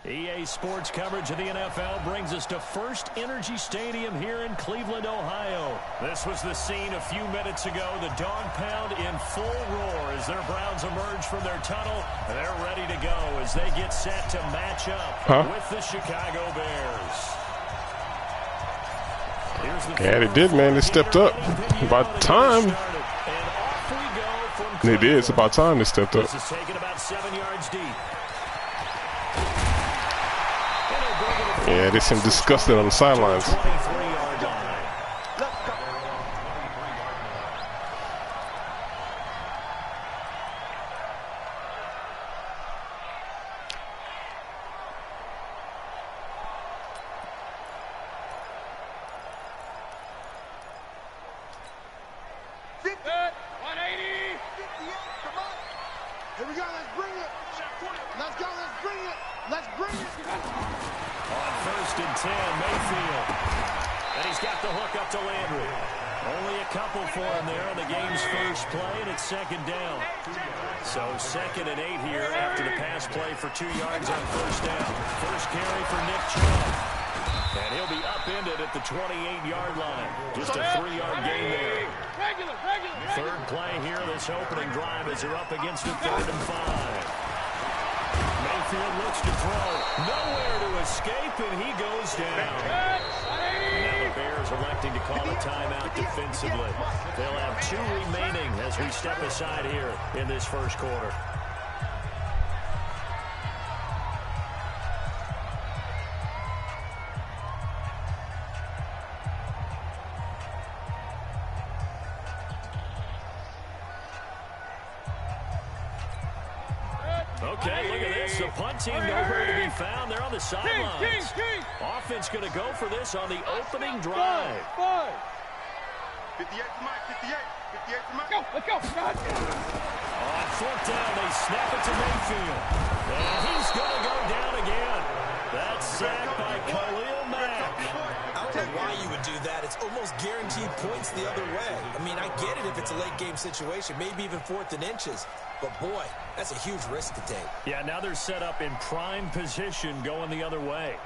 EA Sports coverage of the NFL brings us to First Energy Stadium here in Cleveland, Ohio. This was the scene a few minutes ago. The dog pound in full roar as their Browns emerge from their tunnel. They're ready to go as they get set to match up with the Chicago Bears. Yeah, they did, man. They stepped up. About time. They did. It's about time they stepped up. This is taken about 7 yards deep. Yeah, they seem disgusted on the sidelines. For 2 yards on first down. First carry for Nick Chubb. And he'll be upended at the 28-yard line. Just a 3-yard gain there. Third play here, this opening drive as they're up against a 3rd and 5. Mayfield looks to throw. Nowhere to escape, and he goes down. Now the Bears electing to call a timeout defensively. They'll have 2 remaining as we step aside here in this first quarter. Okay, look at this. The punt team nowhere to be found. They're on the sidelines. Offense going to go for this on the opening drive. 58 to Mike, 58. 58 to Mike. Let's go. On 4th down, they snap it to Mayfield. And he's going to go down again. That's sacked by Khalil Mack. I don't know why you would do that. It's almost guaranteed points the other way. I mean, I get it if it's a late game situation, maybe even 4th and inches. But, boy, that's a huge risk to take. Yeah, now they're set up in prime position going the other way.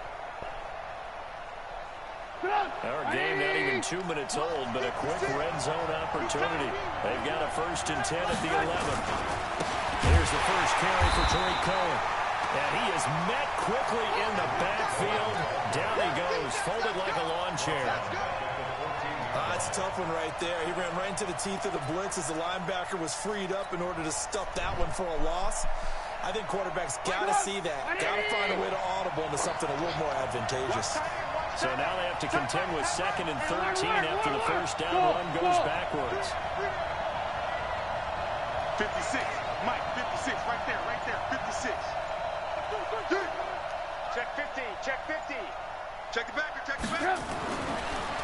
Our game not even 2 minutes old, but a quick red zone opportunity. They've got a 1st and 10 at the 11. Here's the first carry for Tariq Cohen. And he is met quickly in the backfield. Down he goes, folded like a lawn chair. That's a tough one right there. He ran right into the teeth of the blitz as the linebacker was freed up in order to stuff that one for a loss. I think quarterbacks got to see that. Got to find a way to audible into something a little more advantageous. So now they have to contend with 2nd and 13 after the first down run goes backwards. 56. Mike, 56. Right there. 56. Check 50. Check 50. Check the backer.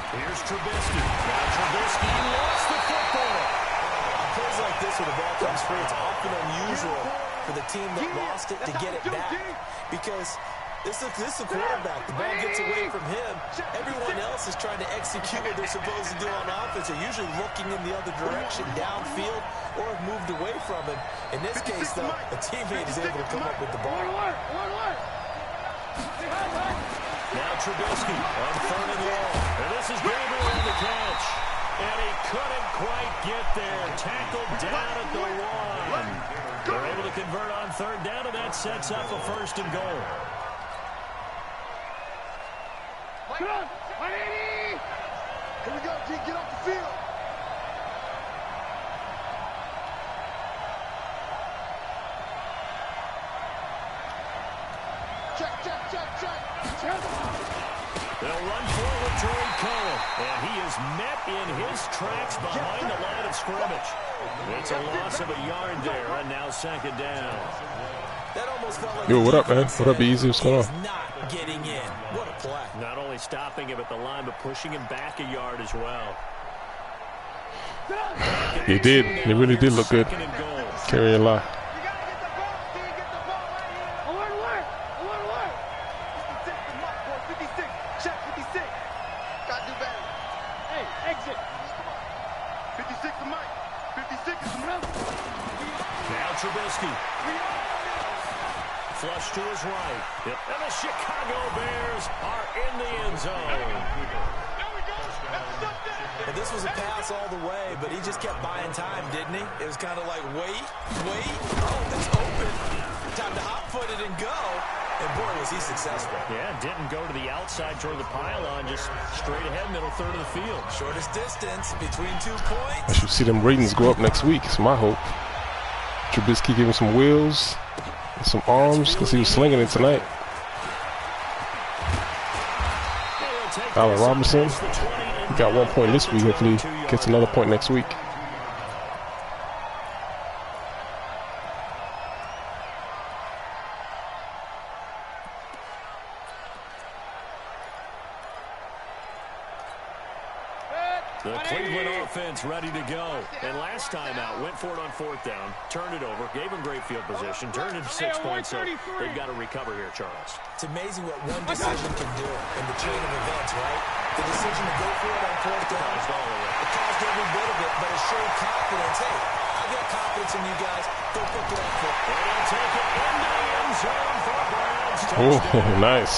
Here's Trubisky. Now Trubisky lost the football. On plays like this when the ball comes free, it's often unusual for the team that lost it to get it back. Because this is a quarterback. The ball gets away from him. Everyone else is trying to execute what they're supposed to do on offense. They're usually looking in the other direction, downfield, or have moved away from him. In this case, though, a teammate is able to come up with the ball. Now Trubisky on 3rd and long. And this is Gabriel on the catch. And he couldn't quite get there. Tackled down at the 1. They're able to convert on 3rd down, and that sets up a 1st and goal. Come on, 180. Here we go, G. Get off the field. Check. They'll run forward Tariq Cohen, and he is met in his tracks behind the line of scrimmage. It's a loss of a yard there, and now 2nd down. That almost felt like Yo, what up, man? What up, Easy? What's going on? Not getting in. What a play. Not only stopping him at the line, but pushing him back a yard as well. He did. He really did look good. Carrying a lot. Trubisky Flush to his right. And the Chicago Bears are in the end zone. Well, this was a pass all the way, but he just kept buying time, didn't he? It was kind of like, wait. Oh, it's open. Time to hot-foot it and go. And, boy, was he successful. Yeah, didn't go to the outside toward the pylon, just straight ahead, middle third of the field. Shortest distance between 2 points. I should see them ratings go up next week. It's my hope. Trubisky gave him some wheels and some arms because he was slinging it tonight. Allen Robinson, he got 1 point this week. Hopefully gets another point next week. The Cleveland offense ready to go. And last time out, went for it on 4th down, turned it over, gave them great field position, turned it to 6 points, so they've got to recover here, Charles. It's amazing what one decision can do in the chain of events, right? The decision to go for it on 4th down. It caused every bit of it, but it showed confidence. Hey, I got confidence in you guys. Go pick it up for it. And he'll take it into the end zone for Browns. Oh, nice.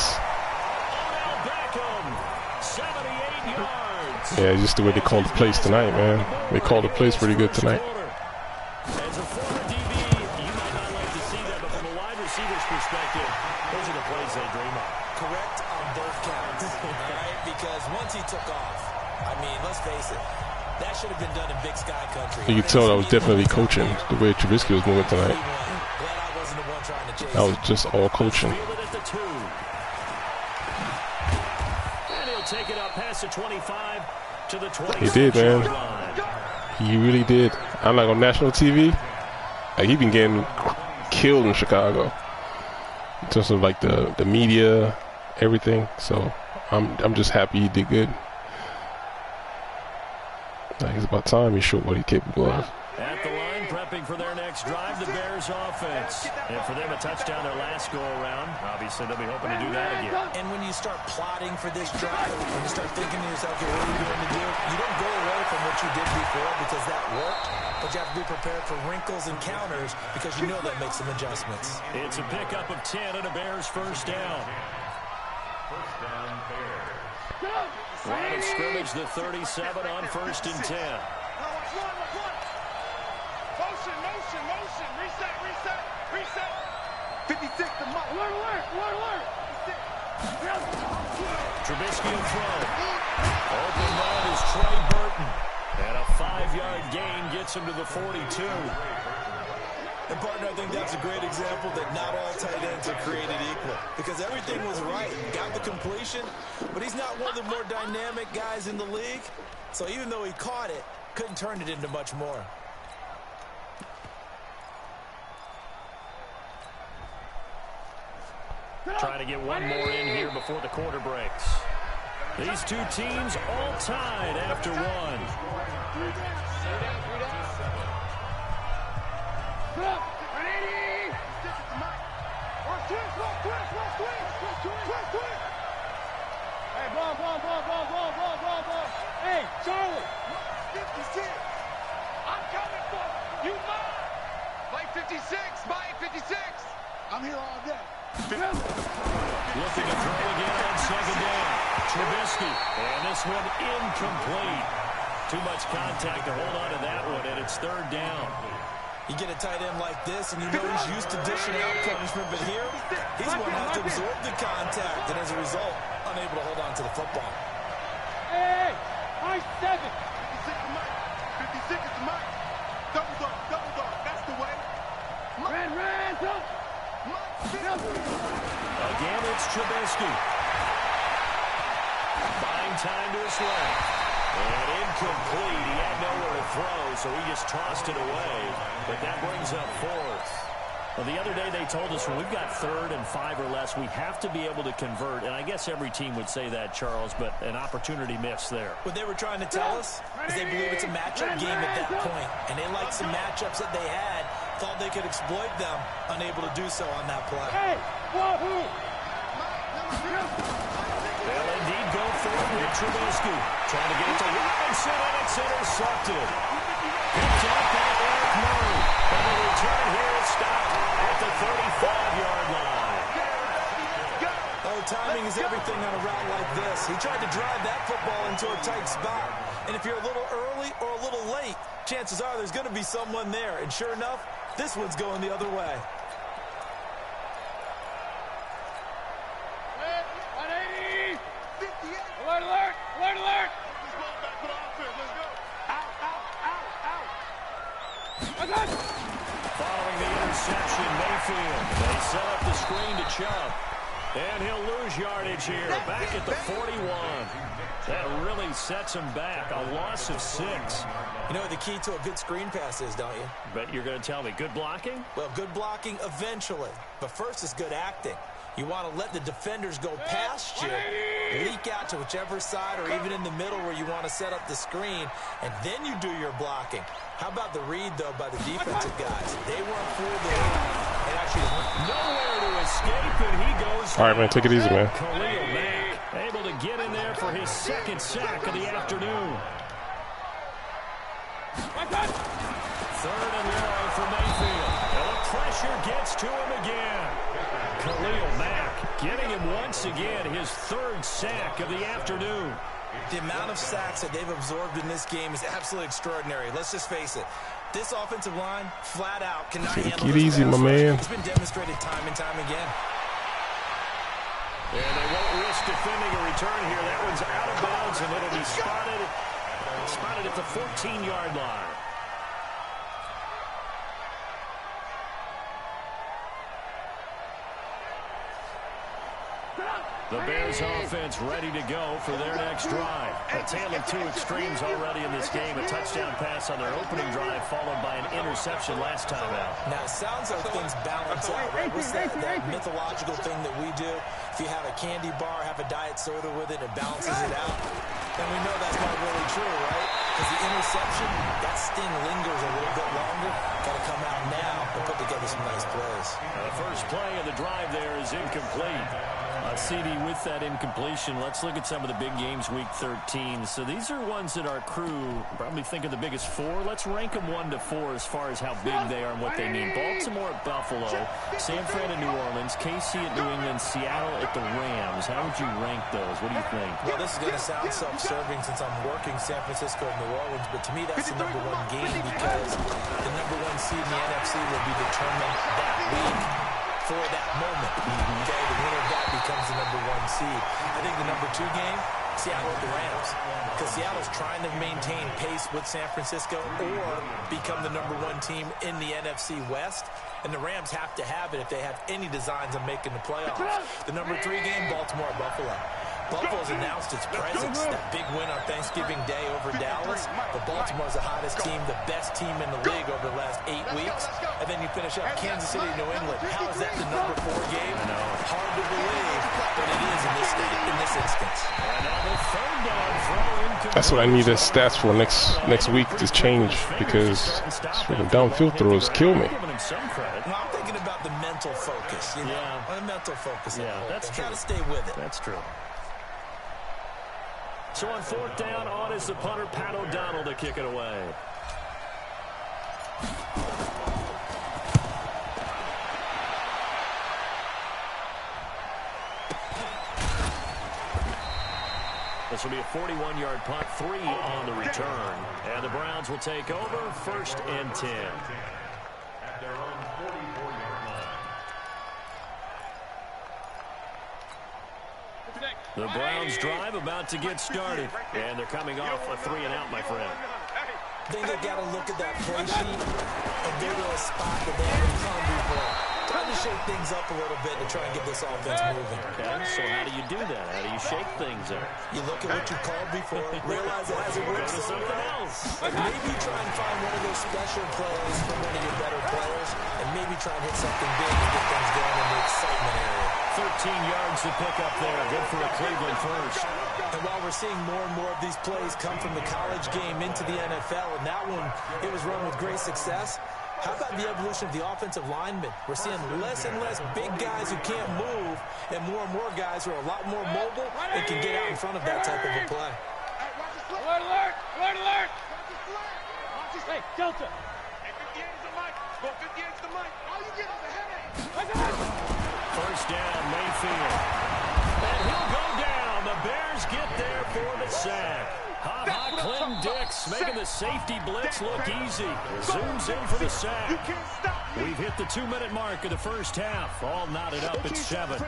Odell Beckham, 78 yards. Yeah, just the way they called the plays tonight, man. They called the plays pretty good tonight. As a former DB, you might not like to see that, but from a wide receiver's perspective, those are the plays they dream of. Correct on both counts, all right? Because once he took off, I mean, let's face it, that should have been done in Big Sky Country. You could tell that was definitely coaching, the way Trubisky was moving tonight. Glad I wasn't the one trying to chase. That was just all coaching. Field it at the 2. And he'll take it up past the 25 to the 20. He did, man. He really did. I'm like on national TV. Like, he been getting killed in Chicago in terms of like the media, everything. So I'm just happy he did good. Like, it's about time he showed what he's capable of. At the line, prepping for their next drive, the Bears offense. And for them, a touchdown their last go-around. Obviously, they'll be hoping to do that again. And when you start plotting for this drive, when you start thinking to yourself, okay, what are you going to do? You don't go away from what you did before because that worked, but you have to be prepared for wrinkles and counters because you know that makes some adjustments. It's a pickup of 10 and a Bears first down. Line of scrimmage, the 37 on 1st and 10. Motion. Reset. 56 to Mike. Alert. Trubisky in front. Open man is Trey Burton. And a 5-yard gain gets him to the 42. And, partner, I think that's a great example that not all tight ends are created equal because everything was right. Got the completion, but he's not one of the more dynamic guys in the league. So even though he caught it, couldn't turn it into much more. Trying to get one more in here before the quarter breaks. These two teams all tied after one. Hey, ball. Hey, Charlie. 56. I'm coming for you. Mine. Play 56. Mike 56. I'm here all day. Looking to throw again on 2nd down. Trubisky. And this one incomplete. Too much contact to hold on to that one, and it's 3rd down. You get a tight end like this, and you know he's used to dishing out punishment, but here, he's going to have to absorb the contact, and as a result, unable to hold on to the football. Hey, high 7. 56 to Mike. 56 to Mike. Double dog. That's the way. Ran, don't. Again, it's Trubisky. Buying time to his left. And incomplete. He had nowhere to throw, so he just tossed it away. But that brings up 4th. Well, the other day they told us when we've got 3rd and 5 or less, we have to be able to convert. And I guess every team would say that, Charles, but an opportunity missed there. What they were trying to tell us is they believe it's a matchup game at that point. And they liked some matchups that they had, thought they could exploit them, unable to do so on that play. Hey, wahoo! They'll indeed go for it with Trubisky. Trying to get it to Robinson, and it's intercepted. Picked up by Eric Murray. And the return here is stopped at the 35-yard line. Yes, he tried to drive that football into a tight spot. And if you're a little early or a little late, chances are there's going to be someone there. And sure enough, this one's going the other way. 180! 58! Alert, alert! Alert, alert! Let's roll back for the offense. Let's go. Out, out, out, out. Following the interception, Mayfield. They set up the screen to Chubb. And he'll lose yardage here, back at the 41. That really sets him back, a loss of 6. You know what the key to a good screen pass is, don't you? But you're going to tell me, good blocking? Well, good blocking eventually. But first is good acting. You want to let the defenders go past you, leak out to whichever side or even in the middle where you want to set up the screen, and then you do your blocking. How about the read, though, by the defensive guys? They weren't fooled there. It actually nowhere to escape, and he goes. All right, man, take it easy, man. Khalil Mack able to get in there for his second sack of the afternoon. 3rd and long for Mayfield. And the pressure gets to him again. Khalil Mack getting him once again, his 3rd sack of the afternoon. The amount of sacks that they've absorbed in this game is absolutely extraordinary. Let's just face it. This offensive line, flat out, cannot handle it easy, my man. It's been demonstrated time and time again. And they won't risk defending a return here. That one's out of bounds, and it'll be spotted at the 14-yard line. The Bears offense ready to go for their next drive. A tale of 2 extremes already in this game. A touchdown pass on their opening drive, followed by an interception last time out. Now, it sounds like things balance out, right? What's that mythological thing that we do? If you have a candy bar, have a diet soda with it, it balances it out. And we know that's not really true, right? Because the interception, that sting lingers a little bit longer. Got to come out now and put together some nice plays. The first play of the drive there is incomplete. CD, with that incompletion, let's look at some of the big games week 13. So these are ones that our crew probably think are the biggest 4. Let's rank them 1 to 4 as far as how big they are and what they mean. Baltimore at Buffalo, San Fran at New Orleans, KC at New England, Seattle at the Rams. How would you rank those? What do you think? Well, this is going to sound self-serving since I'm working San Francisco and New Orleans, but to me that's the #1 game because the #1 seed in the NFC will be determined that week for that moment. Okay, the winner of that becomes the #1 seed. I think the #2 game, Seattle at the Rams, because Seattle's trying to maintain pace with San Francisco or become the #1 team in the NFC West, and the Rams have to have it if they have any designs on making the playoffs. The #3 game, Baltimore at Buffalo. Buffalo's announced its presence, that big win on Thanksgiving Day over Dallas. But Baltimore's the hottest team, the best team in the league over the last 8 weeks. And then you finish up Kansas City, New England. How is that the #4 game? Hard to believe, but it is in this instance. That's what I need as stats for next week to change, because downfield throws kill me. Well, I'm thinking about the mental focus. You know? The mental focus. Yeah, that's true. Got to stay with it. That's true. So on 4th down, on is the punter, Pat O'Donnell, to kick it away. This will be a 41-yard punt, 3 on the return. And the Browns will take over, 1st and 10. The Browns drive about to get started. And they're coming off a 3-and-out, my friend. I think they've got to look at that play sheet and go to a spot that they haven't come before. Trying to shake things up a little bit to try and get this offense moving. Okay, so how do you do that? How do you shake things up? You look at what you called before, realize it hasn't worked to something else. Maybe try and find one of those special plays from one of your better players, and maybe try and hit something big to get things going in the excitement area. 13 yards to pick up there. Good for a Cleveland first. And while we're seeing more and more of these plays come from the college game into the NFL, and that one, it was run with great success, how about the evolution of the offensive linemen? We're seeing less and less big guys who can't move, and more guys who are a lot more mobile and can get out in front of that type of a play. Alert, alert! Alert, alert! Hey, Delta! Hey, 58 is the mic. Go 58 is the mic. All you get is a headache. First down, Mayfield. And he'll go down. The Bears Bears get there for the sack. Ha-ha, Clinton Dix making the safety blitz look easy. Zooms in for the sack. We've hit the 2-minute mark of the first half. All knotted up at 7.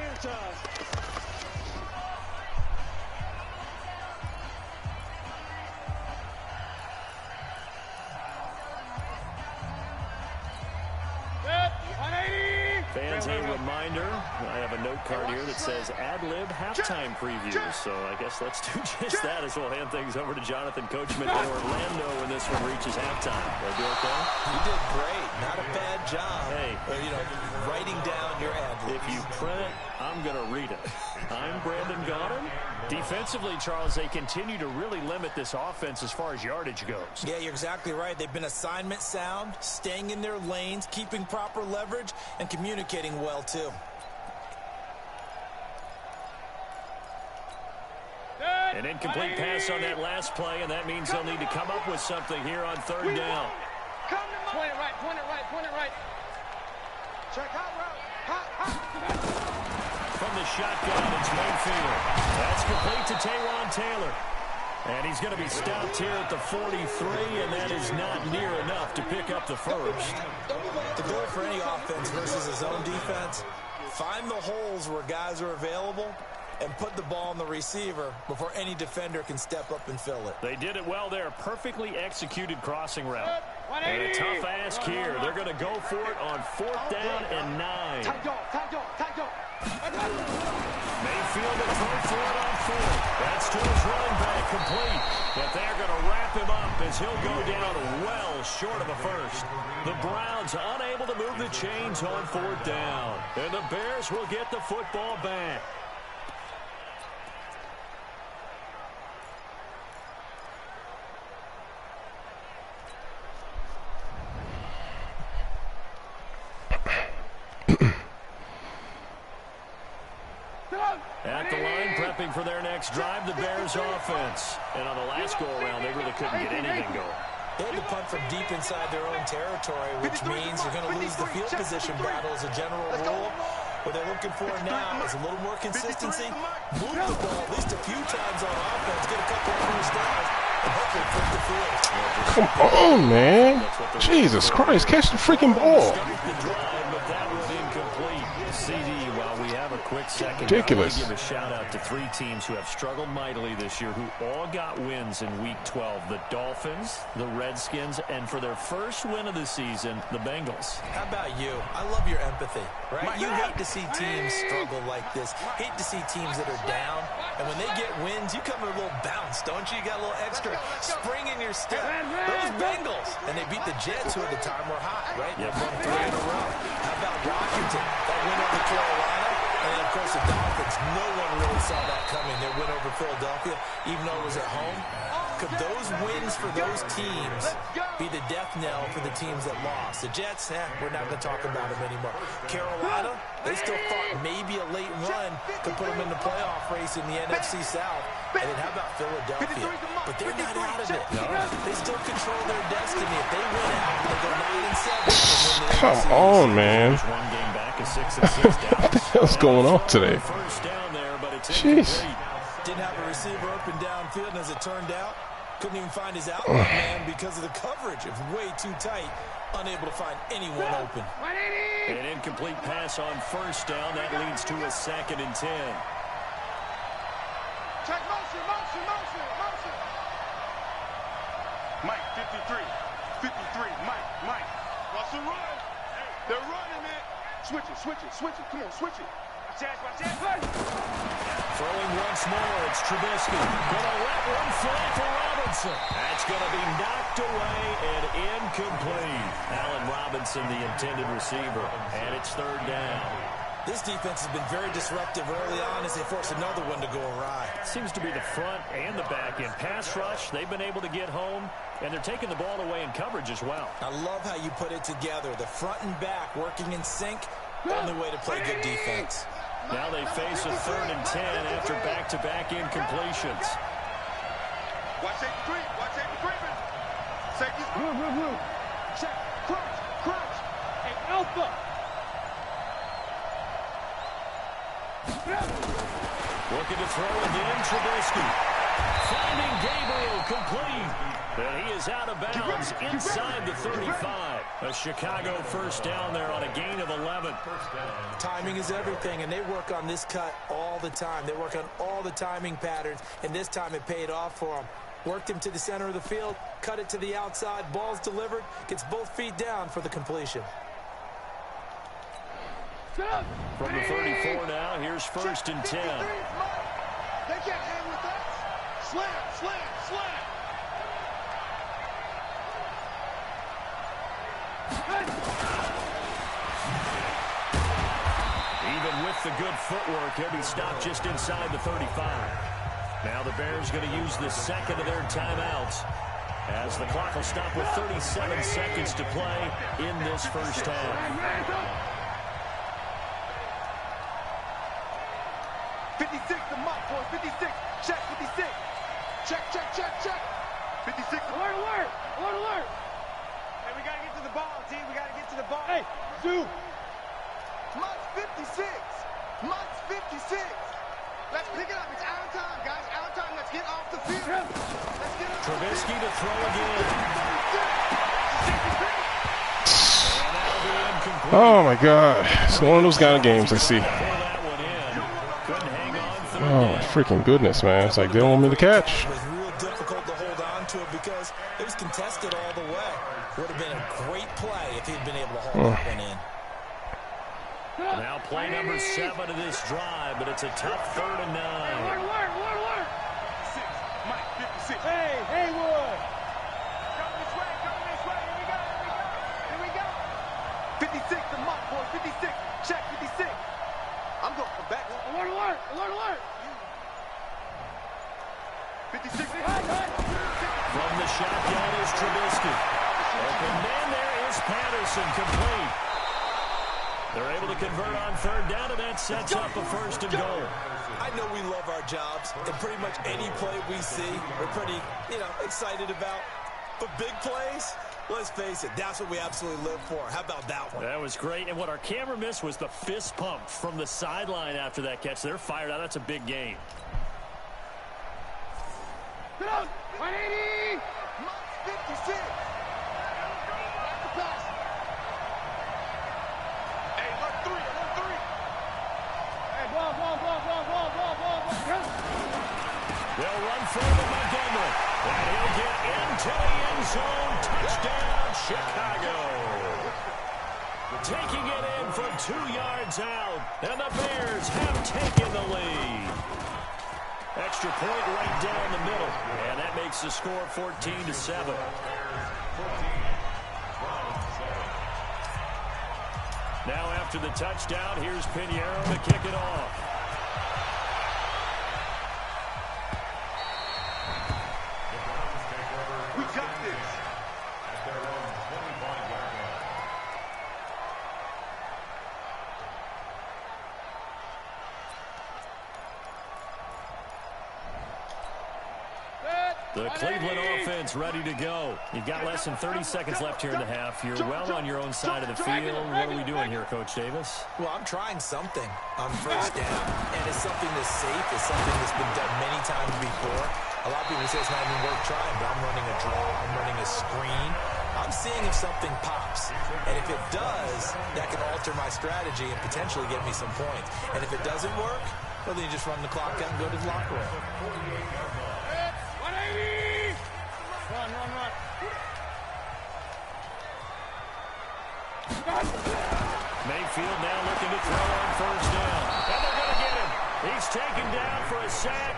Fans, a reminder, I have a note card here that says ad-lib halftime previews, so I guess let's do just that as we'll hand things over to Jonathan Coachman in Orlando when this one reaches halftime. Will do okay? You did great. Not a bad job. Hey, writing down your ad-libs. If you print it, I'm going to read it. I'm Brandon Gaudin. Defensively, Charles, they continue to really limit this offense as far as yardage goes. Yeah, you're exactly right. They've been assignment sound, staying in their lanes, keeping proper leverage, and communicating well, too. An incomplete pass on that last play, and that means they'll need to come up with something here on third down. Point it right, point it right, point it right. Check out route. From the shotgun, it's Mayfield. That's complete to Taywan Taylor. And he's going to be stopped here at the 43, and that is not near enough to pick up the first. The goal for any offense versus his own defense, find the holes where guys are available and put the ball on the receiver before any defender can step up and fill it. They did it well there. Perfectly executed crossing route. And a tough ask here. They're going to go for it on 4th down and 9. Tight dog. Mayfield will throw for it on 4th. That's to his running back, complete. But they're going to wrap him up as he'll go down well short of a first. The Browns unable to move the chains on 4th down. And the Bears will get the football back. At the line, prepping for their next drive, the Bears offense. And on the last go-around, they really couldn't get anything going. They had to punt from deep inside their own territory, which means you're going to lose the field position battle as a general rule. What they're looking for now is a little more consistency, move the ball at least a few times on offense, get a couple of first downs, and hopefully flip the field. Come on, man. Jesus Christ, catch the freaking ball. Quick second. Ridiculous. I want to give a shout out to 3 teams who have struggled mightily this year, who all got wins in Week 12. The Dolphins, the Redskins, and for their first win of the season, the Bengals. How about you? I love your empathy, right? You hate to see teams struggle like this. Hate to see teams that are down. And when they get wins, you come with a little bounce, don't you? You got a little extra spring in your step. Those Bengals. And they beat the Jets, who at the time were hot, right? They've won 3 in a row. How about Washington? That win over Carolina. And then, of course, the Dolphins, no one really saw that coming. Their win over Philadelphia, even though it was at home. Could those wins for those teams be the death knell for the teams that lost? The Jets, we're not going to talk about them anymore. Carolina, they still thought maybe a late run could put them in the playoff race in the NFC South. And then how about Philadelphia? But they're not out of it. No. They still control their destiny. If they win out, they go 9-7. Come on, man. One game back is 6-6 down. What the hell's going on today? First down there, but it's Jeez. Didn't have a receiver open downfield, and as it turned out, couldn't even find his outlet man because of the coverage. It was way too tight, unable to find anyone open. An incomplete pass on first down. That leads to a 2nd and 10. Check motion. Mike, 53, Mike. Russell run. Hey, they're running, man. Switch it. Come on, switch it. Watch that. Throwing once more, it's Trubisky. Gonna let one fly for Robinson. That's gonna be knocked away and incomplete. Allen Robinson, the intended receiver, and it's 3rd down. This defense has been very disruptive early on as they force another one to go awry. Seems to be the front and the back end. Pass rush, they've been able to get home, and they're taking the ball away in coverage as well. I love how you put it together. The front and back working in sync, only way to play good defense. Now they face a 3rd and 10 after back-to-back incompletions. Watch safety creeping. Safety's Blue. Check. Crunch. Hey, Alpha. Looking to throw again, Trubisky. Finding Gabriel complete. And he is out of bounds inside the 35. A Chicago first down there on a gain of 11. Timing is everything, and they work on this cut all the time. They work on all the timing patterns, and this time it paid off for them. Worked him to the center of the field, cut it to the outside, ball's delivered, gets both feet down for the completion. From the 34 now, here's first and 10. They can't hang with us. Slam, slam, slam. Even with the good footwork, he'll be stopped just inside the 35. Now the Bears going to use the second of their timeouts as the clock will stop with 37 seconds to play in this first half. 56, the mark, boys. 56. Check, 56. Check, check, check, check. 56. Alert, alert. Alert, alert. Hey, we got to get to the ball, team. We got to get to the ball. Hey, Zoo. Mutt's 56. Mutt's 56. Let's pick it up. It's out of time, guys. Out of time. Let's get off the field. Let's get off Trubisky to throw again. Oh, my God. It's one of those kind of games I see. Oh, my freaking goodness, man. It's like they don't want me to catch. It was real difficult to hold on to it because it was contested all the way. Would have been a great play if he'd been able to hold that one in. Now play number 7 of this drive, but it's a tough 3rd and 9. Alert, alert, alert, alert. 56. Mike, 56. Hey, Haywood. Coming this way. Coming this way. Here we go. Here we go. Here we go. 56, the mark, boys. 56. Check, 56. I'm going for back. Alert, alert, alert, alert. 56. From the shotgun is Trubisky. Open man there is Patterson, complete. They're able to convert on 3rd down, and that sets up a 1st and goal. I know we love our jobs, and pretty much any play we see, we're pretty, excited about. But big plays, let's face it, that's what we absolutely live for. How about that one? That was great, and what our camera missed was the fist pump from the sideline after that catch. They're fired out. That's a big game. Get out. 180. Mutt's 56. That's the pass. Hey, alert 3. Alert 3. Hey, ball. They'll run forward Montgomery. And he'll get into the end zone. Touchdown, Chicago. Taking it in from 2 yards out. And the Bears have taken the lead. Extra point right down the middle. And that makes the score 14-7. Now after the touchdown, here's Pinheiro to kick it off. We got this. The Cleveland offense ready to go. You've got less than 30 seconds left here in the half. You're well on your own side of the field. What are we doing here, Coach Davis? Well, I'm trying something on 1st down, and it's something that's safe. It's something that's been done many times before. A lot of people say it's not even worth trying, but I'm running a draw. I'm running a screen. I'm seeing if something pops. And if it does, that can alter my strategy and potentially get me some points. And if it doesn't work, well, then you just run the clock out and go to the locker room. 180. Run. Mayfield now looking to throw on 1st down. And they're going to get him. He's taken down for a sack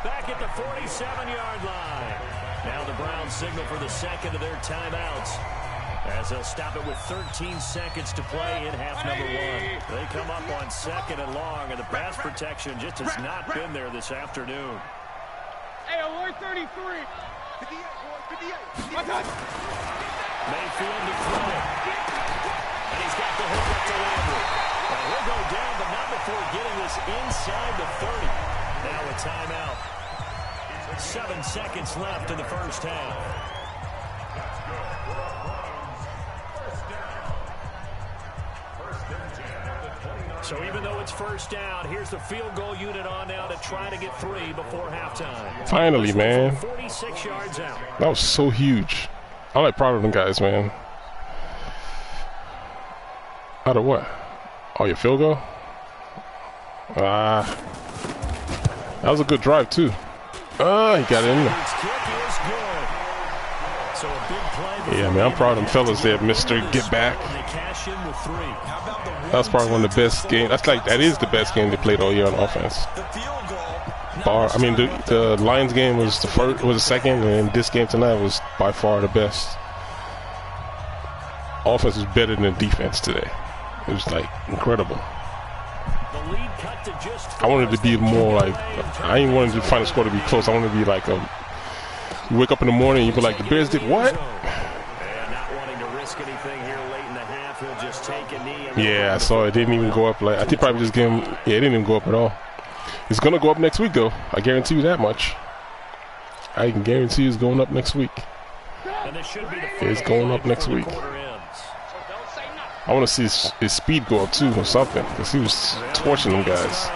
back at the 47-yard line. Now the Browns signal for the second of their timeouts as they'll stop it with 13 seconds to play in half number 1. They come up on 2nd and long, and the pass protection just has not been there this afternoon. Hey, alert 33. 58, boy. 58. Mayfield to throw it. And he's got the hook up to Landry. And he'll go down, but not before getting this inside the 30. Now a timeout. 7 seconds left in the first half. So even though it's first down, here's the field goal unit on now to try to get 3 before halftime. Finally, man. 46 yards out. That was so huge. I'm like proud of them guys, man. Out of what? Oh, your field goal? That was a good drive too. He got it in there. Yeah, man, I'm proud of them fellas there, Mr. Get Back. That's probably one of the best games. That is the best game they played all year on offense. The Lions game was the second, and this game tonight was by far the best. Offense was better than the defense today. It was like incredible. I wanted to be more like, I didn't want the final score to be close. I wanted to be like you wake up in the morning and you be like, the Bears did what? Yeah, I saw it. Didn't even go up. Like, I think probably just give him. Yeah, it didn't even go up at all. It's gonna go up next week though. I guarantee you that much. I can guarantee it's going up next week. It's going up next week. I want to see his speed go up too or something, because he was torching them guys.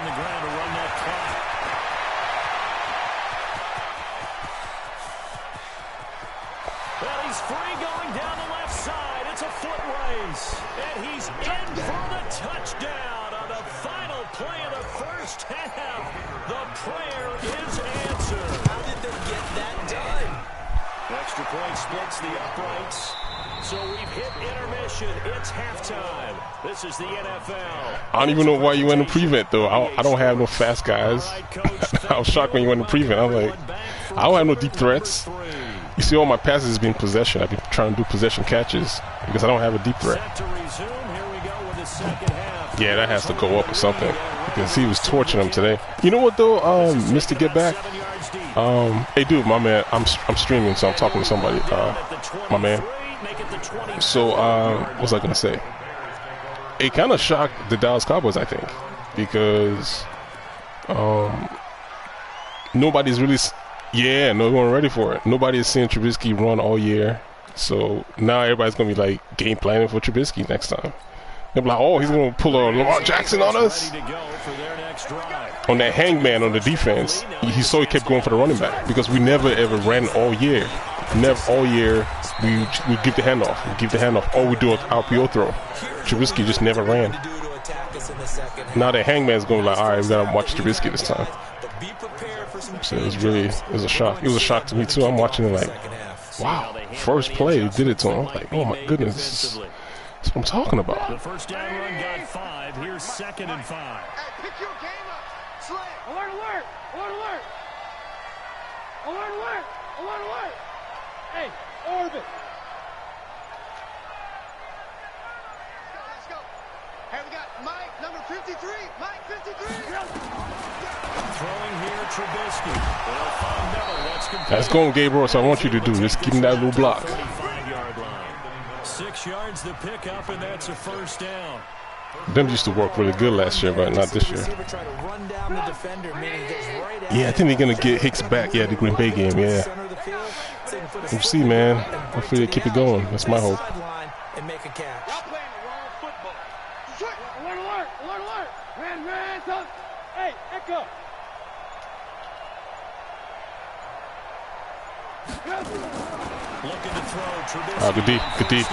Well, he's free going down the left side. It's a foot race. And he's in for the touchdown on the final play of the first half. The prayer is answered. How did they get that done? Extra point splits the uprights. So we've hit intermission. It's halftime. This is the NFL. I don't even know why you went in prevent, though. I don't have no fast guys. I was shocked when you went in prevent. I was like, I don't have no deep threats. You see all my passes being possession. I've been trying to do possession catches because I don't have a deep threat. Yeah, that has to go up or something, because he was torching him today. You know what, though, Mr. Get Back? Hey, dude, my man, I'm streaming, so I'm talking to somebody. My man. So, what was I going to say? It kind of shocked the Dallas Cowboys, I think, because nobody's really, no one ready for it. Nobody has seen Trubisky run all year, so now everybody's going to be like game planning for Trubisky next time. They'll be like, oh, he's going to pull a Lamar Jackson on us. On that hangman on the defense, he kept going for the running back, because we never ever ran all year. Never all year. We give the handoff. We give the handoff. Or we do an RPO throw. Trubisky just never ran. Now the hangman's going like, all right, we gotta watch Trubisky this time. So it was a shock. It was a shock to me too. I'm watching it like, wow, first play they did it to him. I was like, oh my goodness, that's what I'm talking about. The first down run got 5. Here's 2nd and 5. Hey, pick your game up. Slam. Alert, alert, alert, alert. Alert, alert, alert, alert. Hey, orbit. Let's go. Hey, we got Mike, number 53. Mike, 53. Throwing here, Trubisky. They'll find Miller. That's complete. That's going, Gabriel. So I want you to do. Just give him that little block. 35-yard line. 6 yards to pick up, and that's a first down. Them used to work really good last year, but not this year. Yeah, I think they're going to get Hicks back. Yeah, the Green Bay game, yeah. We'll see, man. Hopefully they keep it going. That's my hope. Alert, alert, alert, alert. Ran, son. Hey, Echo. Looking to throw, Trubisky. Oh, good D, good D.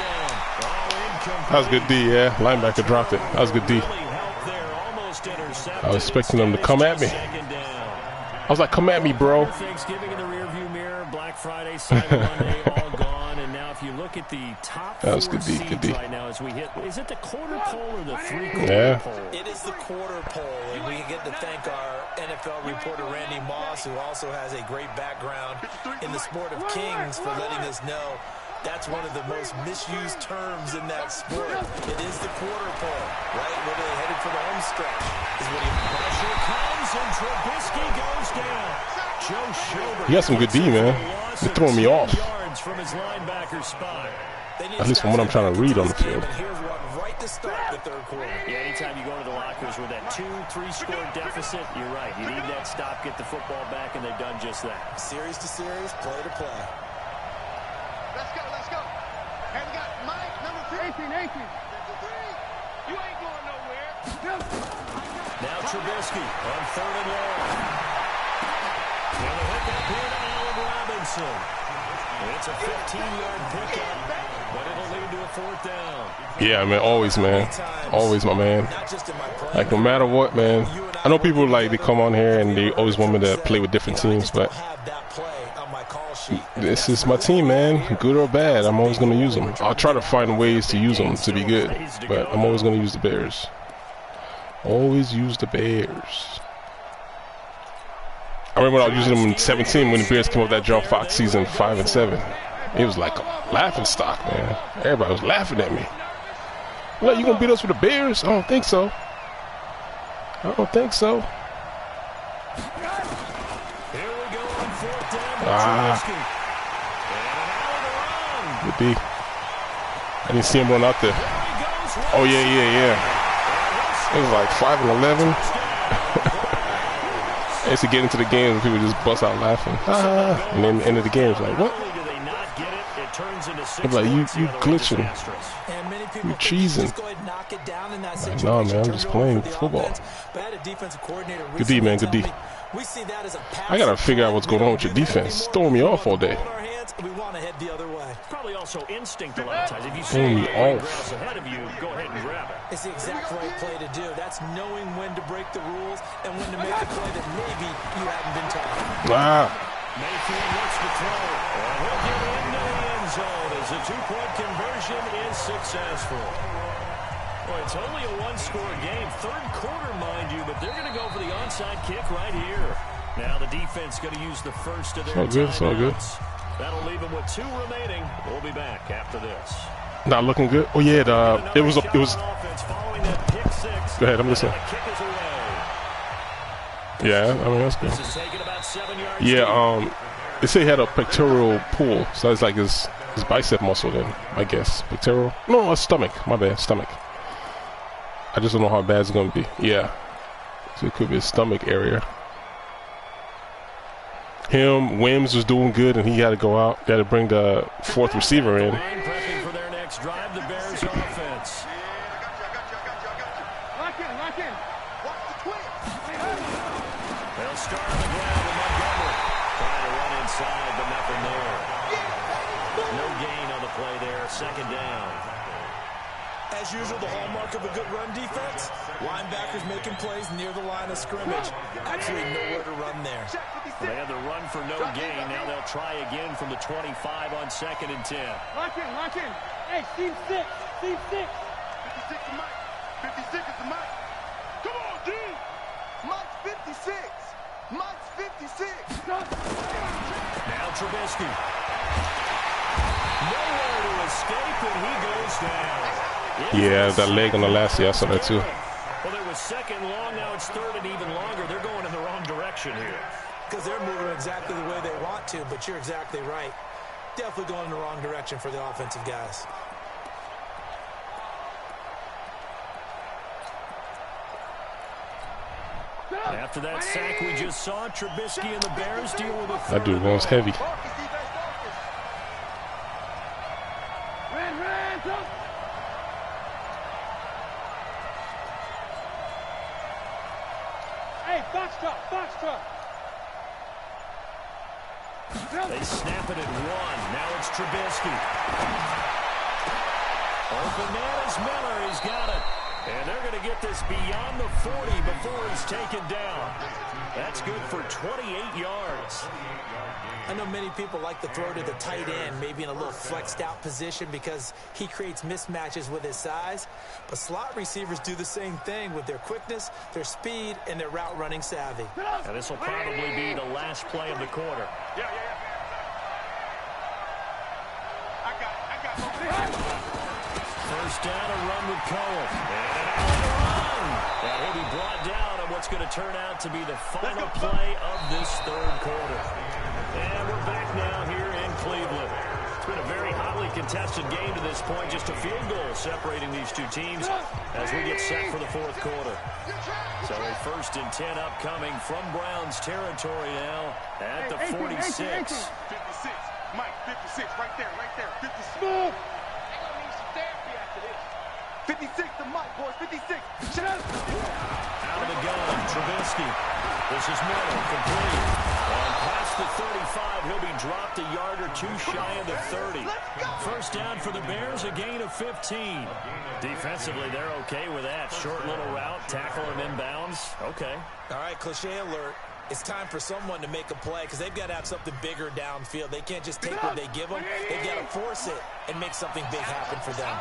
That was good D, yeah. Linebacker dropped it. That was good D. I was expecting them to come at me. I was like, come at me, bro. Thanksgiving in the rearview mirror, Black Friday, Cyber Monday, all gone. And now if you look at the top 4 seeds right now as we hit, is it the quarter pole or the 3/4 pole? It is the quarter pole, and we get to thank our NFL reporter Randy Moss, who also has a great background in the sport of kings, for letting us know that's one of the most misused terms in that sport. It is the quarter pole, right? Where they're headed for the home stretch. Pressure comes, and Trubisky goes down. Joe Schobert. You got some good D, man. You're throwing me off. From his linebacker spot. At least from what I'm trying to read on the field. Right to start the third quarter. Yeah, anytime you go to the lockers with that 2-3 score deficit, you're right. You need that stop, get the football back, and they've done just that. Series to series, play to play. Let's go, let's go. Hey, we got Mike, number 18. 53. You ain't going nowhere. Now Trubisky on 3rd and long. And a hookup here to Allen Robinson. It's a 15-yard pickup, but it'll lead to a 4th down. Yeah, man, always, man. Always, my man. Like, no matter what, man. I know people, like, they come on here and they always want me to play with different teams, but this is my team, man. Good or bad, I'm always going to use them. I'll try to find ways to use them to be good, but I'm always going to use the Bears. Always use the Bears. I remember when I was using them in 17 when the Bears came up that John Fox season 5 and 7. It was like a laughing stock, man. Everybody was laughing at me. What, you gonna beat us with the Bears? I don't think so. I don't think so. Here we go on 4th down. Good D. I didn't see him run out there. Oh yeah. It was like 5 and 11. I used to get into the game and people just bust out laughing. And then the end of the game, it's like, what? I'm like, you glitching. You cheesing. Like, no, man, I'm just playing football. Good D, man, good D. I got to figure out what's going on with your defense. It's throwing me off all day. We want to head the other way. Probably also instinct a lot of times. If you see grass ahead of you, go ahead and grab it. It's the exact right play to do. That's knowing when to break the rules and when to make a play that maybe you haven't been taught. Mayfield looks to throw. And he'll get into the end zone as the 2-point conversion is successful. Well, it's only a 1-score game. 3rd quarter, mind you, but they're going to go for the onside kick right here. Now the defense going to use the first of their timeouts. So good. That'll leave them with 2 remaining. We'll be back after this. Not looking good. Oh yeah, it was. Go ahead, I'm listening. Yeah, I mean that's good. Yeah, they say he had a pectoral pull, so it's like his bicep muscle. Then I guess pectoral. No, a stomach. My bad, stomach. I just don't know how bad it's gonna be. Yeah, so it could be a stomach area. Wims was doing good, and he had to go out. They had to bring the 4th receiver in. Prepping for their next drive, the Bears offense. Lock in. Watch the twist. They'll start on the ground with Montgomery. Trying to run inside, but nothing there. No gain on the play there. 2nd down. As usual, the hallmark of a good run defense, linebackers making plays near the line of scrimmage. Actually, nowhere to run there. They had the run for no gain. Now they'll try again from the 25 on 2nd and 10. Lock in. Hey, team 6. 56 is Mike. 56 is the Mike. Come on, D. Mike's 56. Mike's 56. Now Trubisky. Nowhere to escape, and he goes down. Yeah, that leg on the last year, I saw that too. Well, there was 2nd long, now it's 3rd and even longer. They're going in the wrong direction here. Because they're moving exactly the way they want to, but you're exactly right. Definitely going in the wrong direction for the offensive guys. After that sack we just saw, Trubisky and the Bears deal with a That dude runs heavy. Hey, box truck. They snap it at 1. Now it's Trubisky. Open man is Miller. He's got it. And they're going to get this beyond the 40 before he's taken down. That's good for 28 yards. I know many people like to throw to the tight end, maybe in a little flexed out position because he creates mismatches with his size. But slot receivers do the same thing with their quickness, their speed, and their route running savvy. And this will probably be the last play of the quarter. Yeah. I got First down, a run with Cohen. And out the run. And he'll be brought down on what's going to turn out to be the final play of this 3rd quarter. And we're back now here in Cleveland. It's been a very hotly contested game to this point. Just a field goal separating these two teams as we get set for the 4th quarter. So a 1st and 10 upcoming from Browns territory now at the 46. 56. Mike, 56. Right there. 56. Move. 56 to Mike, boys. 56. Out of the gun Trubisky. This is Miller, complete. And past the 35, he'll be dropped a yard or two shy of the 30. First down for the Bears, a gain of 15. Defensively, they're okay with that. Short little route, tackle him inbounds. Okay. All right, cliche alert. It's time for someone to make a play because they've got to have something bigger downfield. They can't just take what they give them. They've got to force it and make something big happen for them.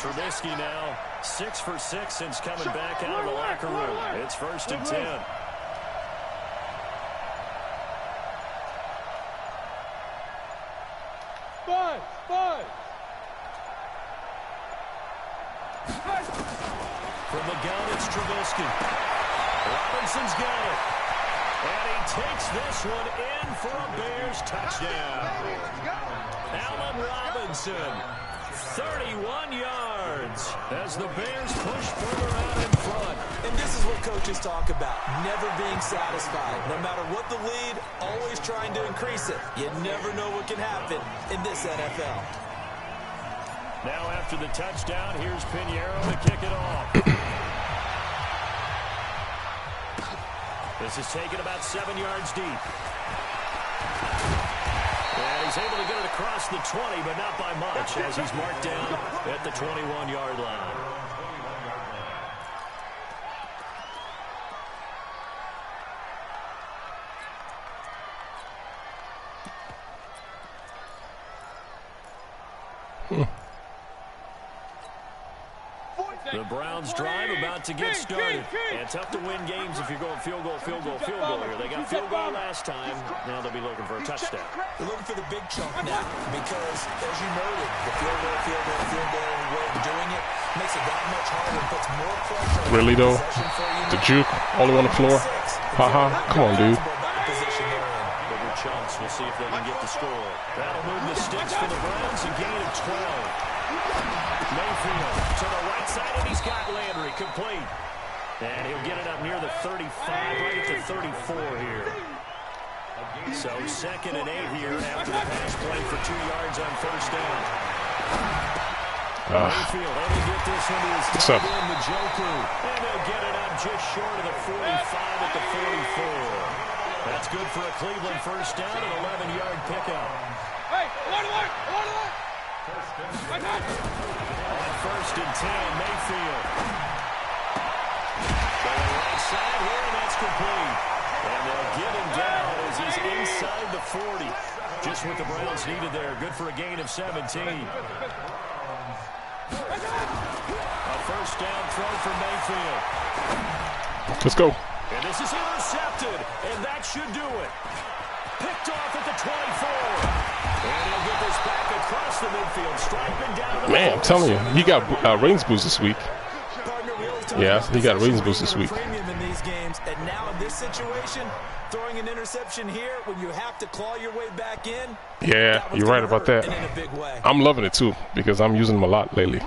Trubisky now 6 for 6 since coming back out of the locker room. It's 1st and 10. From the gun, it's Trubisky. Robinson's got it. And he takes this one in for a Bears touchdown. Allen Robinson, 31 yards as the Bears push further out in front. And this is what coaches talk about, never being satisfied. No matter what the lead, always trying to increase it. You never know what can happen in this NFL. Now after the touchdown, here's Pinheiro to kick it off. This is taken about 7 yards deep. And he's able to get it across the 20, but not by much, as he's marked down at the 21-yard line. The Browns drive about to get started. And tough to win games if you're going field goal here. They got field goal last time. Now they'll be looking for a touchdown. They're looking for the big chunk now because, as you noted, the field goal way of doing it makes it that much harder and puts more pressure. Really, though? The juke all on the floor? Haha. Come on, dude. Bigger chunks. We'll see if they can get the score. That'll move the sticks for the Browns. A gain of 12. Mayfield to the right side, and he's got Landry complete. And he'll get it up near the 35, right at the 34 here. So 2nd and 8 here after the pass play for 2 yards on 1st down. Mayfield able to get this into his tight end, Njoku. And they'll get it up just short of the 45 at the 44. That's good for a Cleveland first down, an 11-yard pickup. Hey, one. On 1st and 10, Mayfield. Going right side here, and that's complete. And they'll get him down as he's inside the 40. Just what the Browns needed there. Good for a gain of 17. A first down throw for Mayfield. Let's go. And this is intercepted, and that should do it. Picked off at the 24. And he'll get this back across the midfield, striping down. Man, I'm telling you, he got ratings boost this week. Yeah, he got a ratings boost this week. Premium in these games, and now in this situation, throwing an interception here when you have to claw your way back in. Yeah, you're right about that. And in a big way. I'm loving it too because I'm using him a lot lately.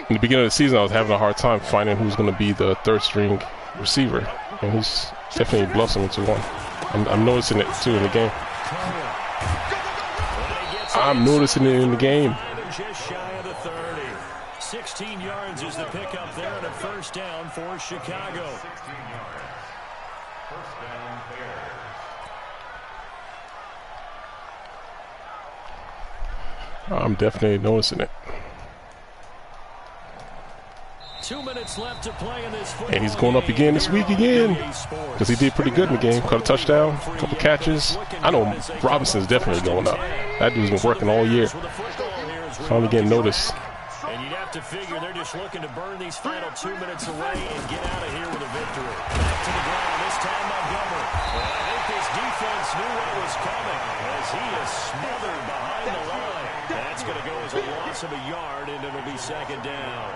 In the beginning of the season, I was having a hard time finding who's going to be the 3rd string receiver, and he's definitely blossoming into one. I'm noticing it too in the game. I'm noticing it in the game. Just shy of the 30. 16 yards is the pickup there, and a first down for Chicago. I'm definitely noticing it. 2 minutes left to play in this football And he's going up again this week again because he did pretty good in the game. Caught a touchdown, a couple catches. I know Robinson's definitely going up. That dude's been working all year. Finally getting noticed. And you'd have to figure they're just looking to burn these final 2 minutes away and get out of here with a victory. Back to the ground, this time Montgomery. And I think this defense knew what was coming as he is smothered behind the line. That's going to go as a loss of a yard, and it'll be 2nd down.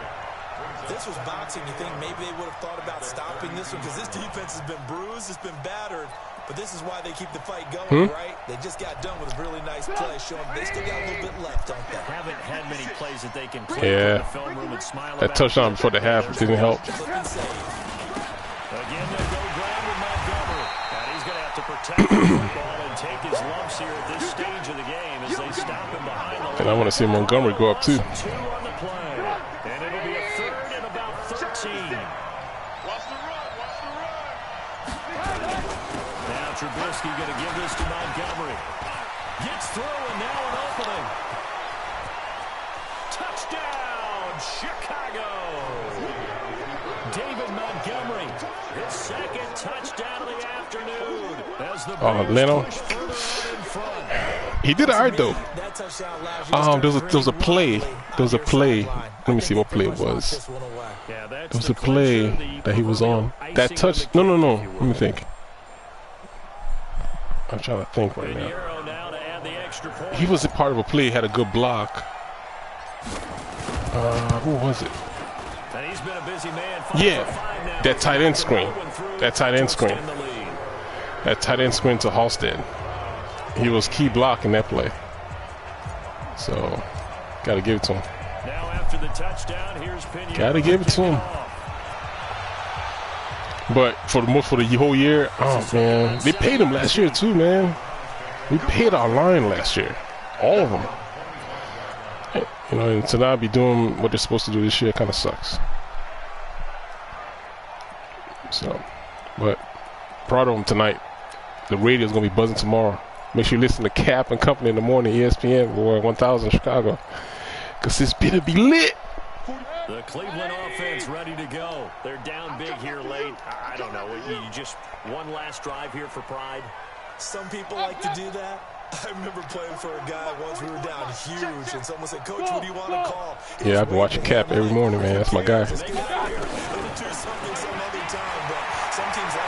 This was boxing. You think maybe they would have thought about stopping this one because this defense has been bruised, it's been battered. But this is why they keep the fight going, right? They just got done with a really nice play, showing they still got a little bit left, don't they? Haven't had many plays that they can play in the film room and smile about. That touchdown before the half didn't help. Again, they'll go ground with Montgomery. And he's going to have to protect the football and take his lumps here at this stage of the game as they stop him behind the line. And I want to see Montgomery go up too. 2 on the play. And it'll be a 3rd and about 13. Watch the run. Trubisky going to give this to Montgomery. Gets through, and now an opening. Touchdown, Chicago. David Montgomery, his second touchdown of the afternoon. As the Leno. He did all right, though. There was a play. There was a play. Let me see what play it was. There was a play that he was on. That touch. No. Let me think. I'm trying to think right now. He was a part of a play. He had a good block. Who was it? Yeah, that tight end screen. That tight end screen. That tight end screen to Halstead. He was key block in that play. So, gotta give it to him. Gotta give it to him. But for the whole year, oh man, they paid him last year too, man. We paid our line last year, all of them. You know, and to not be doing what they're supposed to do this year kind of sucks. So, but proud of them tonight. The radio's gonna be buzzing tomorrow. Make sure you listen to Cap and Company in the morning, ESPN, or 1000 Chicago, because it's gonna be lit. The Cleveland offense ready to go. They're down big here late. I don't know. You just one last drive here for pride. Some people like to do that. I remember playing for a guy once. We were down huge, and someone said, "Coach, what do you want to call?" Yeah, I've been watching Cap every morning, man. That's my guy. Some teams like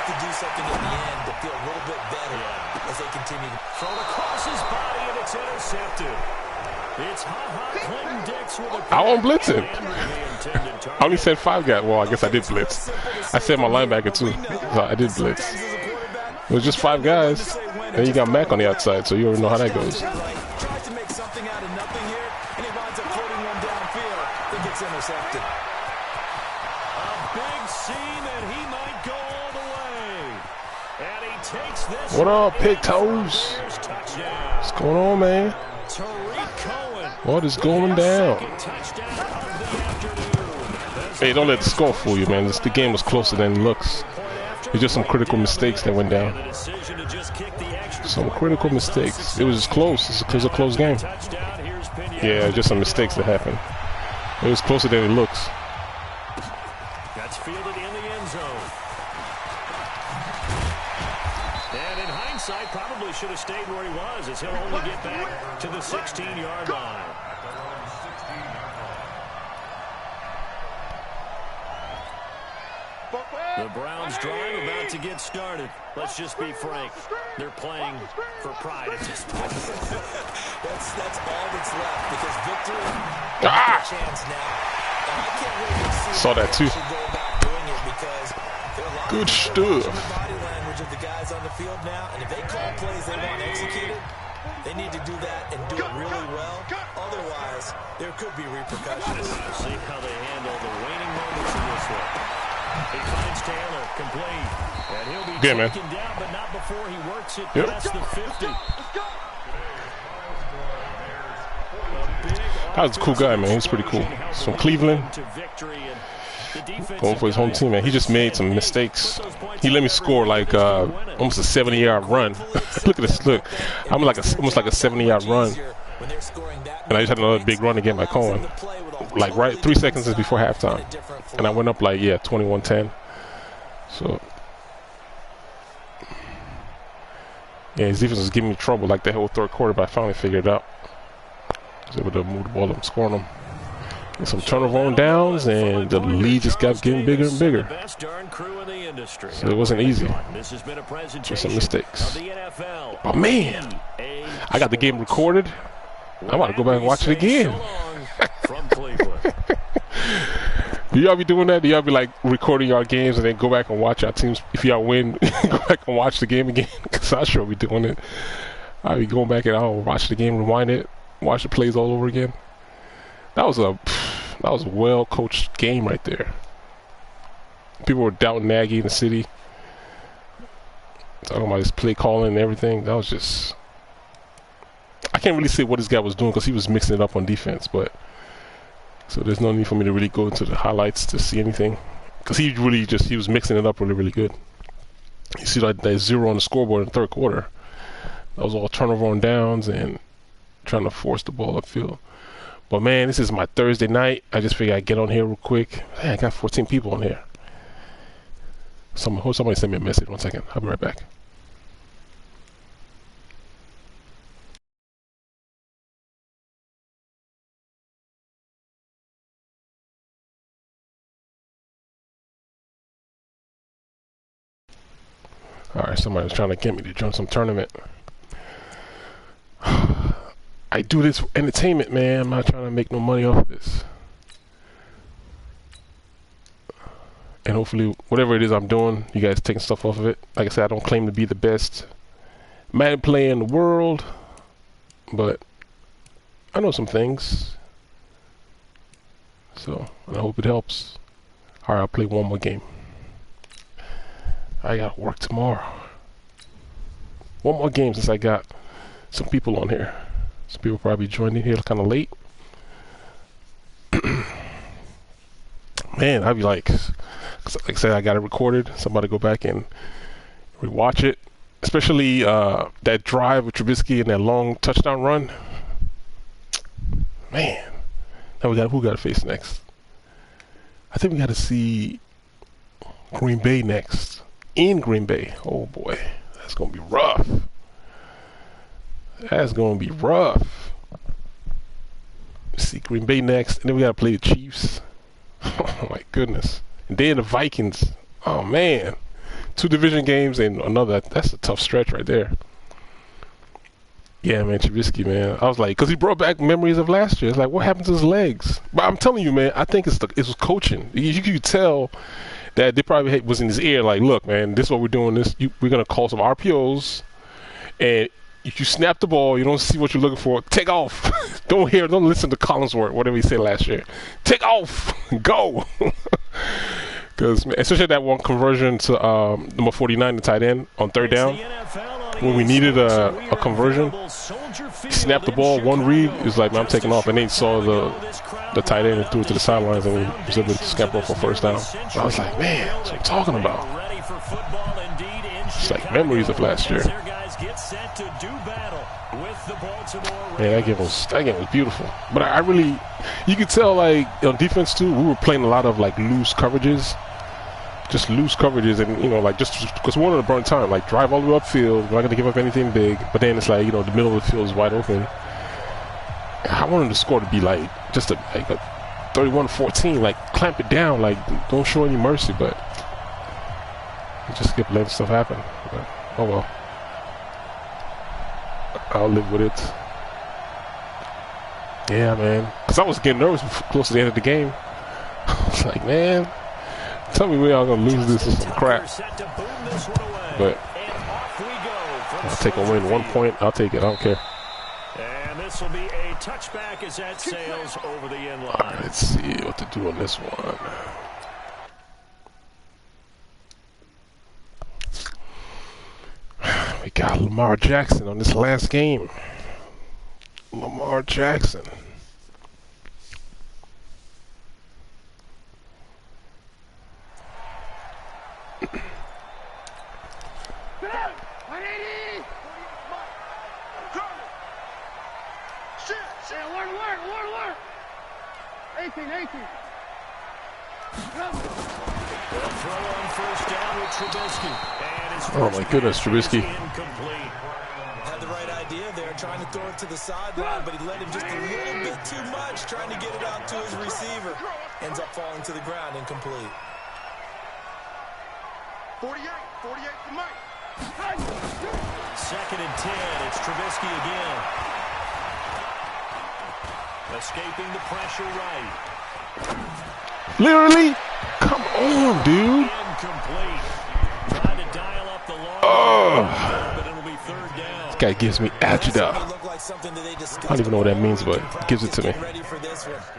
to do something at the end to feel a little bit better as they continue. Thrown across his body, and it's intercepted. It's Clinton Dix with a I won't blitz him. I only said 5 guys. Well, I guess I did blitz. I said my linebacker too. So I did blitz. It was just 5 guys. Then you got Mac on the outside, so you already know how that goes. Tries to make something out of nothing here, and he winds up floating one downfield. It gets intercepted. A big seam, and he might go all the way. And he takes this. What up, Pig Toes? What's going on, man? What is going down? Hey, don't let the score fool you, man. The game was closer than it looks. It's just some critical mistakes that went down. Some critical mistakes. It was just close. It was a close game. Yeah, just some mistakes that happened. It was closer than it looks. That's fielded in the end zone. And in hindsight, probably should have stayed where he was, as he'll only get back to the 16-yard line. The Browns drive about to get started. Let's just be frank. They're playing for pride at this point. That's all that's left, because victory is a chance now. And I can't really see saw that too. go about doing it, because there are a lot Good of stuff. the body language of the guys on the field now, and if they call plays they want executed, they need to do that and do it really well. Otherwise, there could be repercussions. See how they handle the waning moments of this one. He finds Taylor complete, and he'll be taken down, but not before he works it past the 50. That was a cool guy, man. He's pretty cool. He's from Cleveland. Going for his home team, man. He just made some mistakes. He let me score like almost a 70-yard run. Look at this. Look, I'm like almost like a 70-yard run, and I just had another big run again by Cohen. Like right 3 seconds before halftime, and I went up like 21-10. So yeah, his defense was giving me trouble like that whole third quarter, but I finally figured it out. I was able to move the ball up and score them. And some turnover on downs, and the lead just kept getting bigger and bigger. So it wasn't easy. Just some mistakes. But man, I got the game recorded. I want to go back and watch it again. From Cleveland. Do y'all be doing that? Do y'all be like recording y'all games and then go back and watch our teams? If y'all win, go back and watch the game again? Because I sure be doing it. I'll be going back and I'll watch the game, rewind it, watch the plays all over again. That was a well-coached game right there. People were doubting Nagy in the city, talking about his play calling and everything. That was just... I can't really say what this guy was doing because he was mixing it up on defense, but so there's no need for me to really go into the highlights to see anything because he was mixing it up really, really good. You see like that 0 on the scoreboard in the third quarter. That was all turnover on downs and trying to force the ball upfield. But man, this is my Thursday night. I just figured I'd get on here real quick. Man, I got 14 people on here. Somebody send me a message. 1 second. I'll be right back. Alright, somebody was trying to get me to join some tournament. I do this for entertainment, man. I'm not trying to make no money off of this. And hopefully, whatever it is I'm doing, you guys taking stuff off of it. Like I said, I don't claim to be the best Madden player in the world, but I know some things. So, I hope it helps. Alright, I'll play one more game. I gotta work tomorrow. One more game since I got some people on here. Some people probably joined in here kind of late. Man, I'd be like I said, I got it recorded. Somebody go back and rewatch it. Especially that drive with Trubisky and that long touchdown run. Man. Now who got to face next? I think we got to see Green Bay next. In Green Bay. Oh boy. That's going to be rough. That's going to be rough. See Green Bay next. And then we got to play the Chiefs. Oh my goodness. And then the Vikings. Oh man. 2 division games and another. That's a tough stretch right there. Yeah, man, Trubisky, man. I was like, because he brought back memories of last year. It's like, what happened to his legs? But I'm telling you, man, I think it was coaching. You could tell that they probably was in his ear, like, look, man, this is what we're doing. We're going to call some RPOs, and if you snap the ball, you don't see what you're looking for, take off. Don't listen to Collinsworth, whatever he said last year. Take off. Go. Because especially that one conversion to number 49, the tight end, on third down. When we needed a conversion, he snapped the ball, one read, it was like, man, I'm taking off. And then he saw the tight end and threw it to the sidelines, and he was able to scamper for first down. I was like, man, that's what I'm talking about. It's like memories of last year. Man, that game was beautiful. But I really, you could tell, like, on defense too, we were playing a lot of like loose coverages. Just loose coverages, and like just because we wanted to burn time, like drive all the way upfield. We're not going to give up anything big, but then it's like the middle of the field is wide open. I wanted the score to be like just a 31-14, like clamp it down, like don't show any mercy, but we just kept letting stuff happen. But, oh well, I'll live with it. Yeah, man, because I was getting nervous close to the end of the game. I was like, man. Tell me we are going to lose this to some crap. But I'll take a win. 1 point, I'll take it. I don't care. And this will be a touchback as that sails over the end line. All right, let's see what to do on this one. We got Lamar Jackson on this last game. Lamar Jackson. Oh my goodness, Trubisky. Had the right idea there, trying to throw it to the sideline, but he let him just a little bit too much, trying to get it out to his receiver. Ends up falling to the ground, incomplete. 48 to Mike. 2nd and 10, it's Trubisky again. Escaping the pressure right. Literally? Come on, dude. Incomplete. Trying to dial up the long but it'll be 3rd down. This guy gives me agita. I don't even know what that means, but he gives it to me.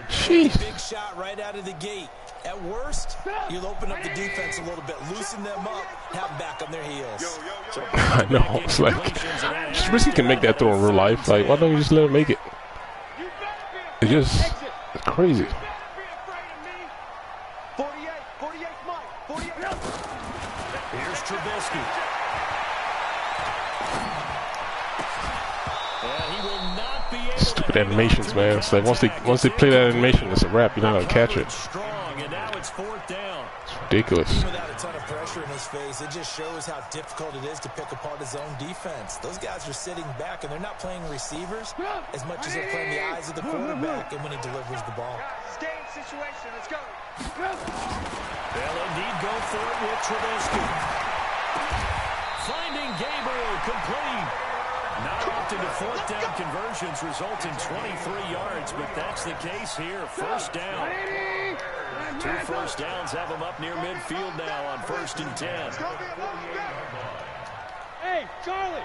Jeez. Big shot right out of the gate. At worst, you'll open up the defense a little bit, loosen them up, have them back on their heels. I know. It's like, Trubisky can make that throw in real life. Like, why don't you just let him make it? It's crazy. Here's Trubisky. And he will not be able Stupid to animations, man. It's like once they play that animation, it's a wrap. You're not gonna catch it. Strong, and now it's fourth down. It's ridiculous. Without a ton of pressure in his face, it just shows how difficult it is to pick apart his own defense. Those guys are sitting back, and they're not playing receivers as much as they're playing the eyes of the quarterback and when he delivers the ball. Stay in situation. Let's go. They'll indeed go for it with Trubisky. Finding Gabriel complete. Not often do fourth down conversions result in 23 yards, but that's the case here. First down. 2 first downs have them up near midfield now on 1st and 10. Hey, Charlie.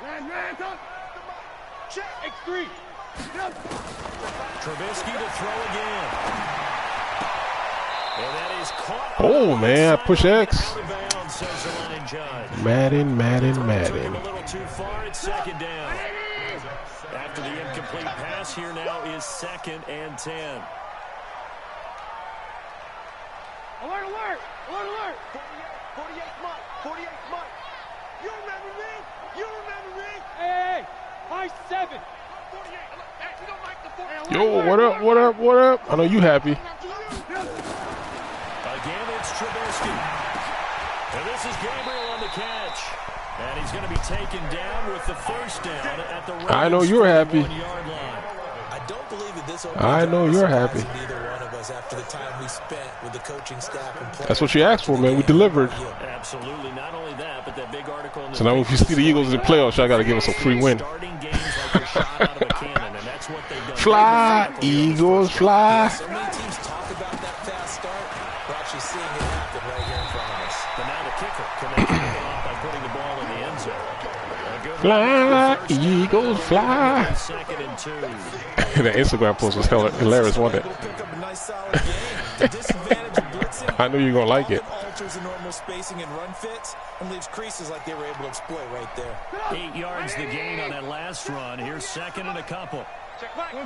Land up. Check. X3. Trubisky to throw again. And that is caught. Oh, man, I push X. Out of bounds, says the line judge. Madden. Took him a little too far. It's 2nd down. After the incomplete pass, here now is 2nd and 10. Alert, alert. Alert, alert. 48 Mike. 48 Mike. You remember me? You remember me? Hey, high 7. 48. Hey, we don't like the 48. Yo, what up? What up? What up? I know you happy. Again, it's Trubisky. And this is Gabriel on the catch. And he's going to be taken down with the first down at the I know you're happy. 1-yard line. I don't believe that this I know you're happy. Neither one of us after the time we spent with the coaching staff and players. That's what you asked for, man. We delivered. Absolutely. Not only that, but that big article in the So now if you see the Eagles in the playoffs, y'all got to give us a free win. starting games like they're shot out of a cannon, and that's what they've done. Fly, Eagles, fly. So many teams talk about that fast start. We're actually seeing it happen right here in front of us. But now the kicker can they kick it off by putting the ball in the end zone. A good Fly, first Eagles, fly. 2nd and 2. That Instagram post was hilarious, wasn't it? Pick up a nice solid game. The disadvantage of blitzing. I knew you were going to like it. Alters the normal spacing and run fits and leaves creases like they were able to exploit right there. 8 yards the gain on that last run. Here's 2nd and a couple. Check back. They'll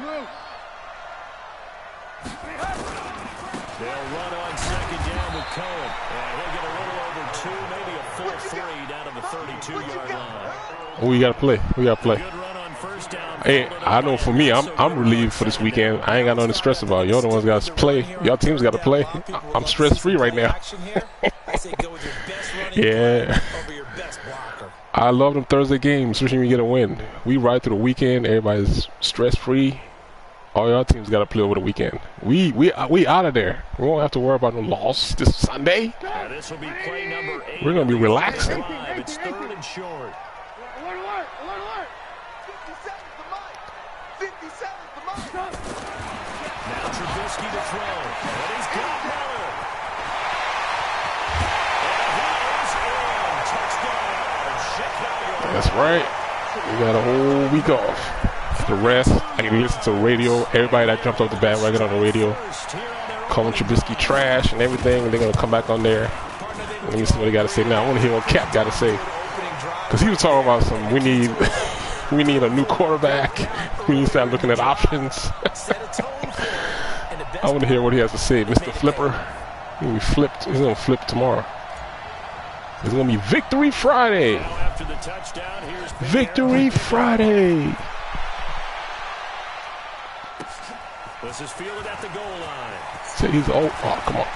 run on 2nd down with Cohen. And he'll get a little over 2, maybe a full 3 down to the 32-yard line. Oh, we got to play. We got to play. Good run on 1st down. Hey, I know for me, I'm relieved for this weekend. I ain't got nothing to stress about. Y'all the ones got to play. Y'all teams got to play. I'm stress-free right now. Yeah. I love them Thursday games, especially when you get a win. We ride through the weekend. Everybody's stress-free. All y'all teams got to play over the weekend. We out of there. We won't have to worry about no loss this Sunday. This will be play number 8. We're going to be relaxing. It's 3rd and short. Alert, alert. Alert, alert. 57's the Mike. 57's the Mike. Now Trubisky to throw. And he's got Miller. And he is in. Touchdown, Chicago. That's right. We got a whole week off. The rest, I can listen to the radio. Everybody that jumped off the bandwagon on the radio, calling Trubisky trash and everything, and they're going to come back on there. Let me see what they got to say now. I want to hear what Cap got to say. Because he was talking about some, we need a new quarterback. We need to start looking at options. I want to hear what he has to say. Mr. Flipper, he flipped. He's going to flip tomorrow. It's going to be Victory Friday. Victory Friday. This is fielded at the goal line. So come on.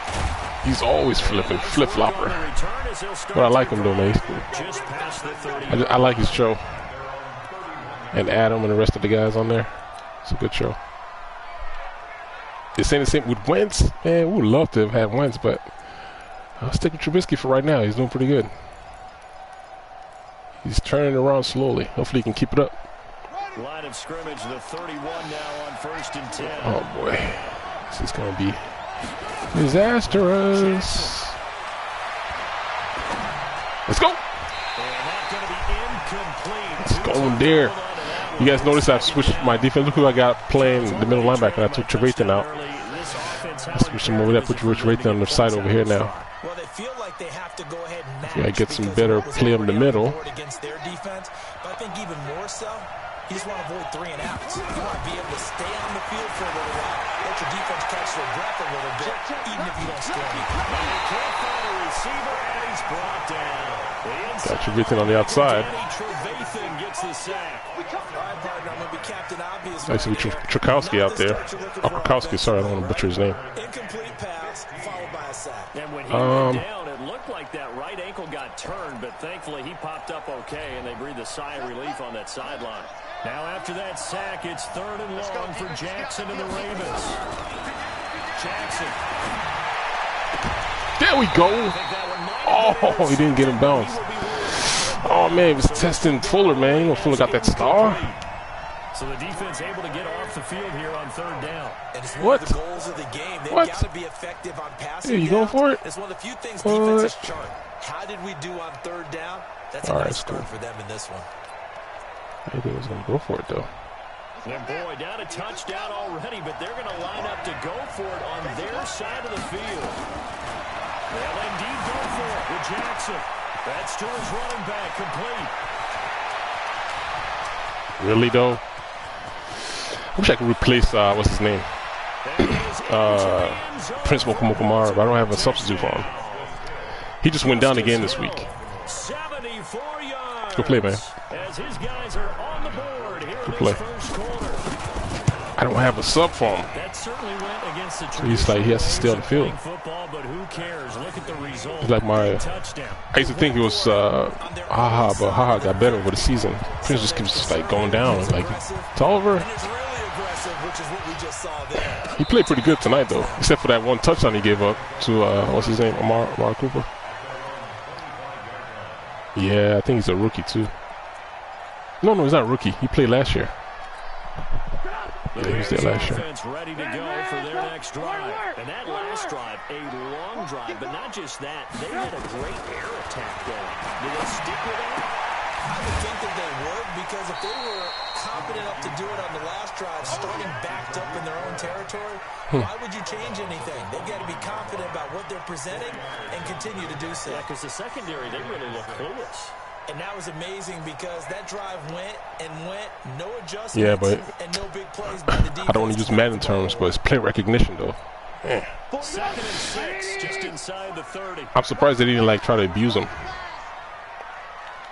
He's always flipping, flip-flopper. But I like him, though, man. I like his show. And Adam and the rest of the guys on there. It's a good show. They're saying the same with Wentz. Man, we would love to have had Wentz, but I'll stick with Trubisky for right now. He's doing pretty good. He's turning around slowly. Hopefully he can keep it up. Line of scrimmage, the 31 now on 1st and 10. Oh, boy. This is going to be disastrous. Let's go. Let's go in there. You guys notice I've switched my defense. Look who I got playing the middle linebacker. I took Trevathan out. I switched him over there. Put Trevathan on the side over here now. Well, they feel like they have to go ahead and I get some better play in the middle. Against their defense, but I think even more so, you just want to avoid 3 and outs. You want to be able to stay on the field for a little while, let your defense catch their breath a little bit, even if you don't score anything. They can't find a receiver, and he's brought down. Got Trevathan on the outside. Gets the sack. I see Tchaikovsky out there. Oh, Krakowski, sorry, I don't want to butcher his name. Incomplete pass, followed by a sack. And when he went down, it looked like that right ankle got turned, but thankfully he popped up okay, and they breathed a sigh of relief on that sideline. Now after that sack, it's 3rd and long for Jackson and the Ravens. Jackson. There we go. Oh, he didn't get him bounced. Oh, man, he was testing Fuller, man. You know, Fuller got that star. So the defense able to get off the field here on 3rd down. And it's one of the goals of the game. They've got to be effective on passing. Here, you going for it? It's one of the few things defenses chart. How did we do on 3rd down? That's a nice start for them in this one. I think he was going to go for it, though. And boy, down a touchdown already, but they're going to line up to go for it on their side of the field. They'll indeed go for it with Jackson. That's to his running back, complete. Really, though? I wish I could replace, what's his name? Prince Mokumara, but I don't have a substitute for him. He just went down again this week. 74 yards. Good play, man. As his guys are on the board here in play. this first quarter. I don't have a sub for him. That certainly went against the He's like, he has to stay on the field. Football, but who cares? Look at the result. He's like my, Touchdown. I used to think it was Haha, but Haha got better over the season. Prince just keeps like going down. Like, it's all over. He played pretty good tonight, though, except for that one touchdown he gave up to, what's his name, Amari Cooper. Yeah, I think he's a rookie, too. No, he's not a rookie. He played last year. Yeah, he was there last year. Ready to go for their next drive. And that last drive, a long drive, but not just that. They had a great air attack going. Did they stick with that? I would think that they would, because if they were confident enough to do it on the last drive, starting backed up in their own territory, why would you change anything? They've got to be confident about what they're presenting and continue to do so. Yeah, because the secondary, they really look clueless. And that was amazing because that drive went, no adjustments, and no big plays by the defense. I don't want to use Madden terms, but it's play recognition, though. Man. 2nd and 6, just inside the 30. I'm surprised they didn't like try to abuse him.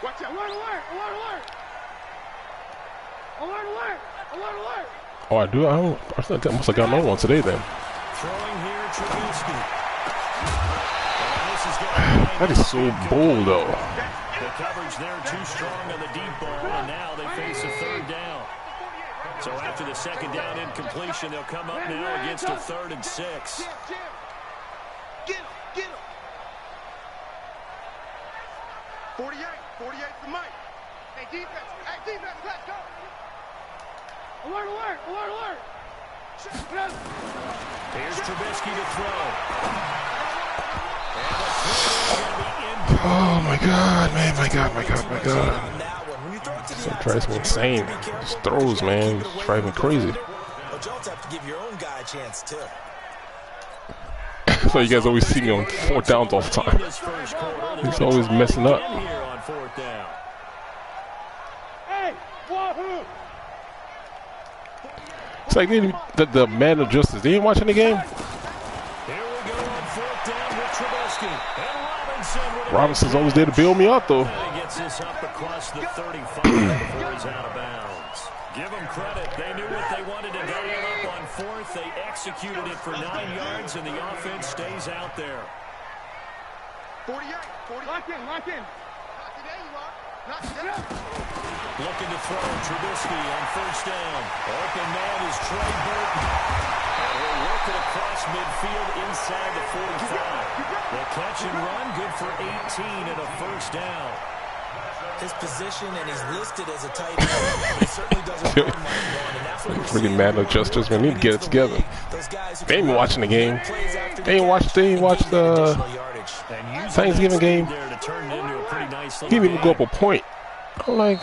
Watch out. Alert, alert, alert, alert. Alert, alert, alert, alert. Oh, I do? I must have gotten on one today, then. Throwing here, Trubisky. That is so bold, though. The coverage there too strong on the deep ball, and now they face a 3rd down. So after the 2nd down incompletion, they'll come up now against a 3rd and 6. Get him, get him. 48 for Mike. Hey, defense, let's go. Alert, alert, alert, alert. Here's Trubisky to throw. Oh, my God, man. My God. That drives me insane. Just throws, man. It's driving me crazy. But you also have to give your own guy a chance, too. So you guys always see me on 4th downs all the time. He's always messing up. It's like the Madden adjusters. They ain't watching the game. Robinson's always there to bail me out, though. Gets this up across the 35 before he's out of bounds. Give them credit. They knew what they wanted to dial up on 4th. They executed it for 9 yards, and the offense stays out there. 48. Lock in. There you are. Not today. Looking to throw Trubisky on 1st down. Open man is Trey Burton. And he'll work it across midfield inside the 45. The catch and run, good for 18 and a 1st down. His position, and he's listed as a tight end. He certainly doesn't run like one, and that's what we're freaking Madden adjusters, man. Need to get it together. They ain't watching the game. They ain't watched the Thanksgiving game. He didn't even go up a point. I'm like,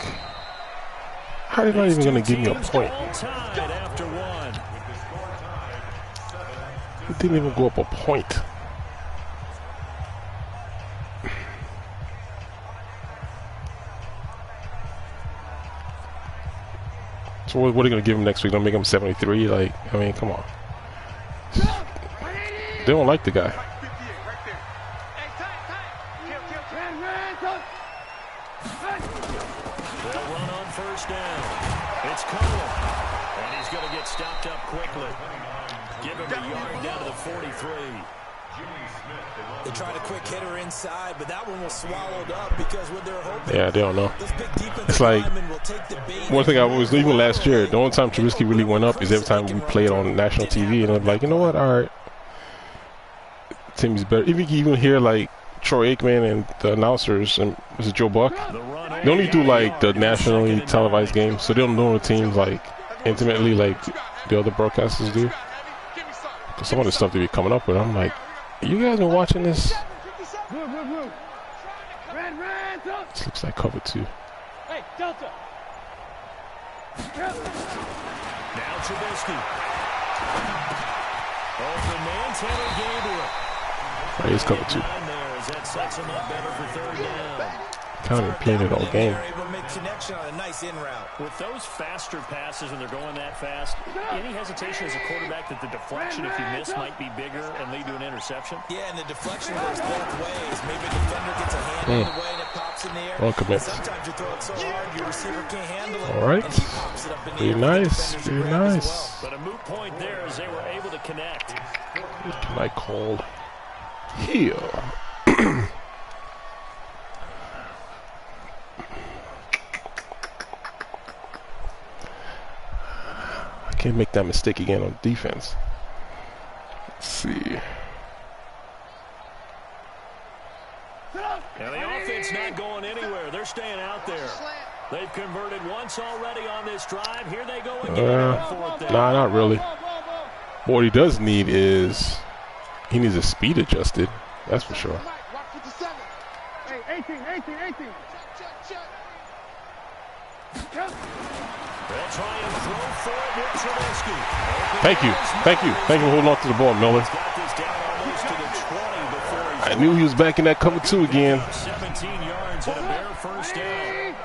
how are they not even going to give me a point? He didn't even go up a point. So what are they going to give him next week? Don't make him 73? Like, I mean, come on. They don't like the guy. They'll run on first down. It's Cole. And he's going to get stopped up quickly. Give him a yard down to the 43. They tried a quick hitter inside, but that one was swallowed up because what they're hoping. Yeah, they don't know. It's like one thing I always, even last year, the only time Trubisky really went up is every time we played on national TV, and I'm like, you know what? All right, Timmy's better. Even you even hear like Troy Aikman and the announcers, and was it Joe Buck? They only do like the nationally televised games, so they don't know the teams like intimately like the other broadcasters do. Cause some of the stuff they be coming up with, I'm like, you guys been watching this? This looks like cover 2. Hey, Delta. Now Trubisky. Open man, Taylor Gabriel. Right, it's cover 2. That sets him up better for third down. Kind of playing it all game. Connection on a nice in route. With those faster passes when they're going that fast, any hesitation as a quarterback that the deflection, if you miss, might be bigger and lead to an interception? Yeah, and the deflection goes both ways. Maybe a defender gets a hand in the way and it pops in the air. Well, commit. Sometimes you throw it so hard your receiver can't handle it. All right. And he pops it up in the Very air. nice. Very nice. Well. But a moot point there as they were able to connect. What can I call here? Can't make that mistake again on defense. Let's see. And the offense not going anywhere. They're staying out there. They've converted once already on this drive. Here they go again. Nah, not really. What he does need is he needs a speed adjusted. That's for sure. Hey, 18. They'll try and throw for it with Trubisky. Thank you for holding on to the ball, Miller. I knew he was back in that cover 2 again. 17 yards and a bare first down.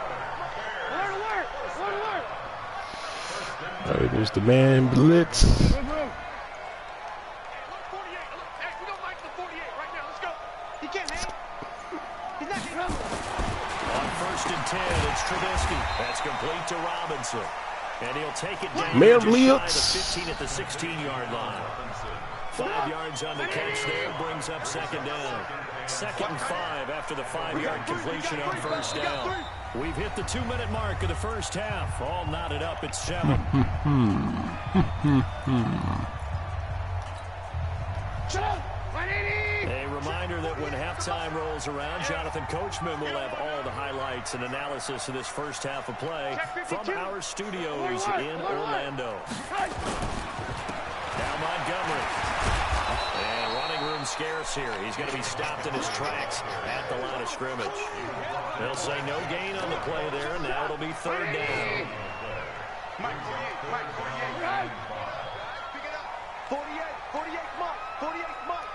All right, there's the man blitz. It's Trubisky. That's complete to Robinson. And he'll take it down Man just shy of blitz. 15 at the 16-yard line. 5 yards on the catch there brings up second down. 2nd and 5 after the 5-yard completion on first down. We've hit the 2-minute mark of the first half. All knotted up at 7. A reminder that when halftime rolls around, Jonathan Coachman will have all the highlights and analysis of this first half of play from our studios in Orlando. Now Montgomery. And running room scarce here. He's going to be stopped in his tracks at the line of scrimmage. They'll say no gain on the play there. Now it'll be third down. Mike 48. Pick it up. 48, Mike. 48, Mike.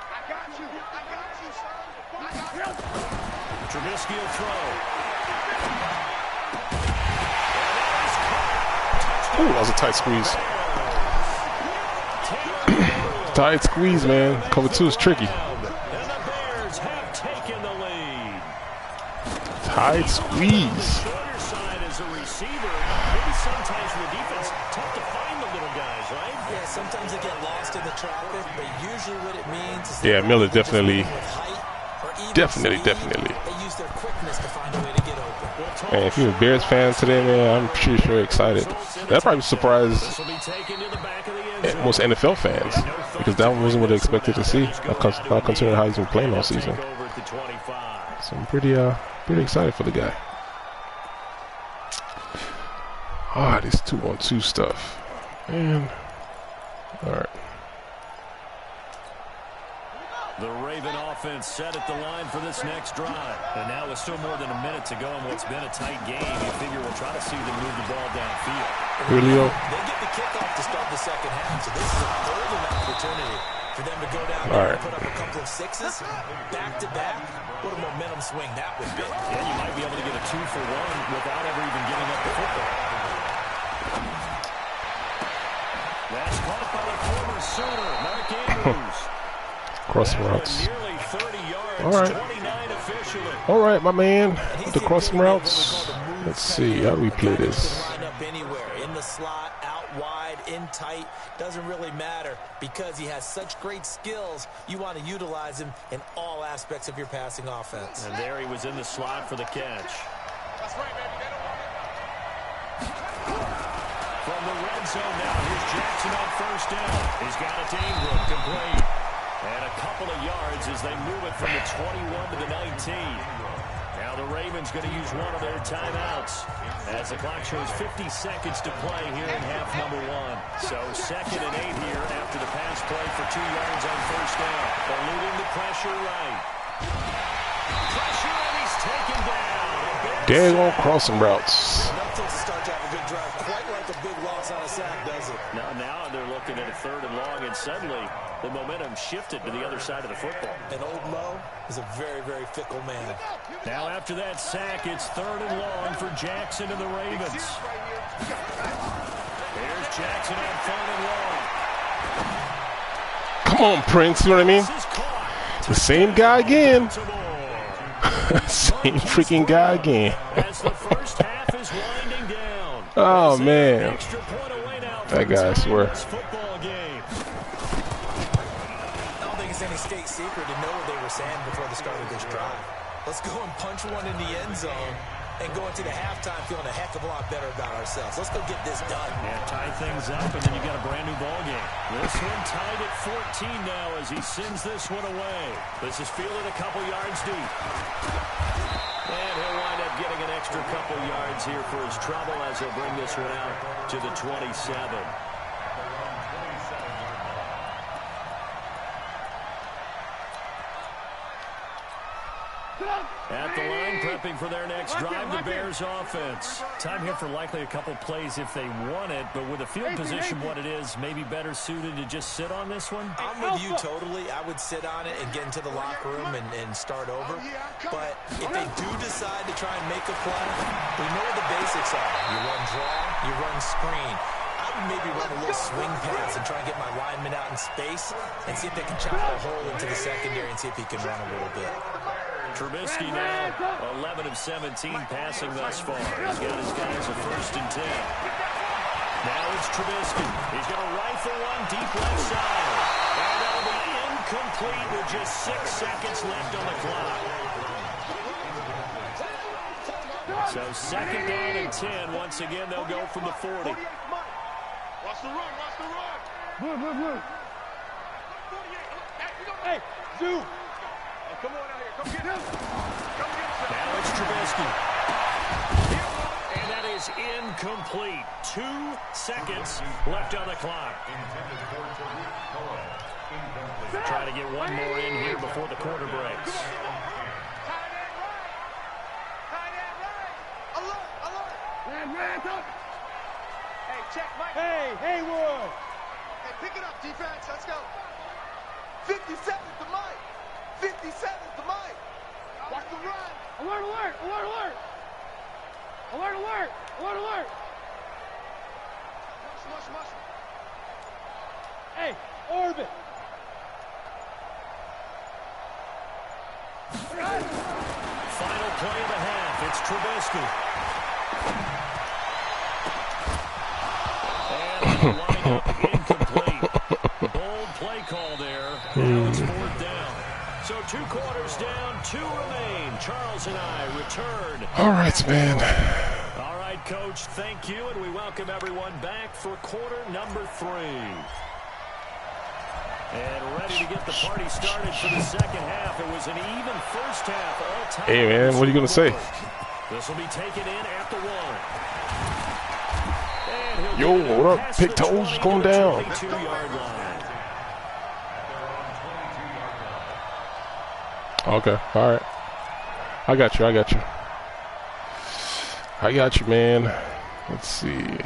I got you, son. Trubisky will throw. Ooh, that was a tight squeeze. Tight squeeze, man. Cover 2 is tricky. And the Bears have taken the lead. Tight squeeze. Shorter side as a receiver. Maybe sometimes for the defense, tough to find the little guys, right? Yeah, sometimes they get lost in the traffic, but usually what it means is Yeah, Miller definitely. They use their quickness to find a way to get open. Man, if you're a Bears fan today, man, I'm pretty sure excited. That probably surprised most NFL fans because that wasn't what they expected to see. Not considering how he's been playing all season. So I'm pretty excited for the guy. This 2-on-2 stuff, man. All right. The Raven offense set at the line for this next drive. And now with still more than a minute to go in what's been a tight game, you figure we'll try to see them move the ball downfield. Julio. They get the kickoff to start the second half, so this is a golden opportunity for them to go down there and put up a couple of sixes back-to-back. What a momentum swing that would be. Yeah, you might be able to get a 2-for-1 without ever even giving up the football. That's caught by the former Sooner, Mark Andrews. Crossing routes. Nearly 30 yards, All right. 29 officially. All right, my man. the crossing routes. Let's see, how do we play this? Line up anywhere, in the slot, out wide, in tight, doesn't really matter because he has such great skills. You want to utilize him in all aspects of your passing offense. And there he was in the slot for the catch. That's right, baby. They don't want it. From the red zone now, here's Jackson on first down. He's got it to Ingram, complete. And a couple of yards as they move it from the 21 to the 19. Now the Ravens going to use one of their timeouts as the clock shows 50 seconds to play here in half number 1. So 2nd and 8 here after the pass play for 2 yards on first down. Eluding the pressure right. Pressure and he's taken down. Daggone crossing routes. Nothing to start to have a good drive, quite like a big loss on a sack, does it? Now they're looking at a 3rd and long, and suddenly the momentum shifted to the other side of the football. And old Mo is a very, very fickle man. Now after that sack, it's 3rd and long for Jackson and the Ravens. There's Jackson on 3rd and long. Come on, Prince, you know what I mean? The same guy again. Same freaking guy again. As the first half is winding down. Oh, man. Extra point away now. That guy, I swear. Football game. I don't think it's any state secret to know what they were saying before the start of this drive. Let's go and punch one in the end zone and go into the halftime feeling a heck of a lot better about ourselves. Let's go get this done. Yeah, tie things up, and then you got a brand new ball game. This one tied at 14 now as he sends this one away. This is fielded a couple yards deep. And he'll wind up getting an extra couple yards here for his trouble as he'll bring this one out to the 27. At the line, prepping for their next drive, the Bears offense. Time here for likely a couple plays if they want it, but with the field position what it is, maybe better suited to just sit on this one? I'm with you totally. I would sit on it and get into the locker room and start over. But if they do decide to try and make a play, we know what the basics are. You run draw, you run screen. I would maybe run a little swing pass and try and get my lineman out in space and see if they can chop a hole into the secondary and see if he can run a little bit. Trubisky now 11 of 17 passing thus far. He's got his guys a 1st and 10. Now it's Trubisky. He's going to rifle one deep left side. And that'll be incomplete with just 6 seconds left on the clock. So 2nd down and 10. Once again, they'll go from the 40. Watch the run, watch the run. Move. Hey, Zoo. Come on out here. Come get him. Come get him. Now it's Trubisky. And that is incomplete. 2 seconds left on the clock. Try to get one more in here before the quarter breaks. Ran, up. Hey, check, Mike. Hey, Haywood. Hey, pick it up, defense. Let's go. 57 to Mike. 57 to Mike. Watch the run. Alert. Mush. Hey, orbit. Final play of the half. It's Trubisky. And the lineup incomplete. Bold play call there. Now it's 4th down. So 2 quarters down, 2 remain. Charles and I return. All right, man. All right, Coach, thank you, and we welcome everyone back for quarter number 3. And ready to get the party started for the second half. It was an even first half all time. Hey, man, what are you going to say? This will be taken in at the 1. Yo, what up? Pick toes going down. 22-yard line. Okay, all right. I got you, man. Let's see.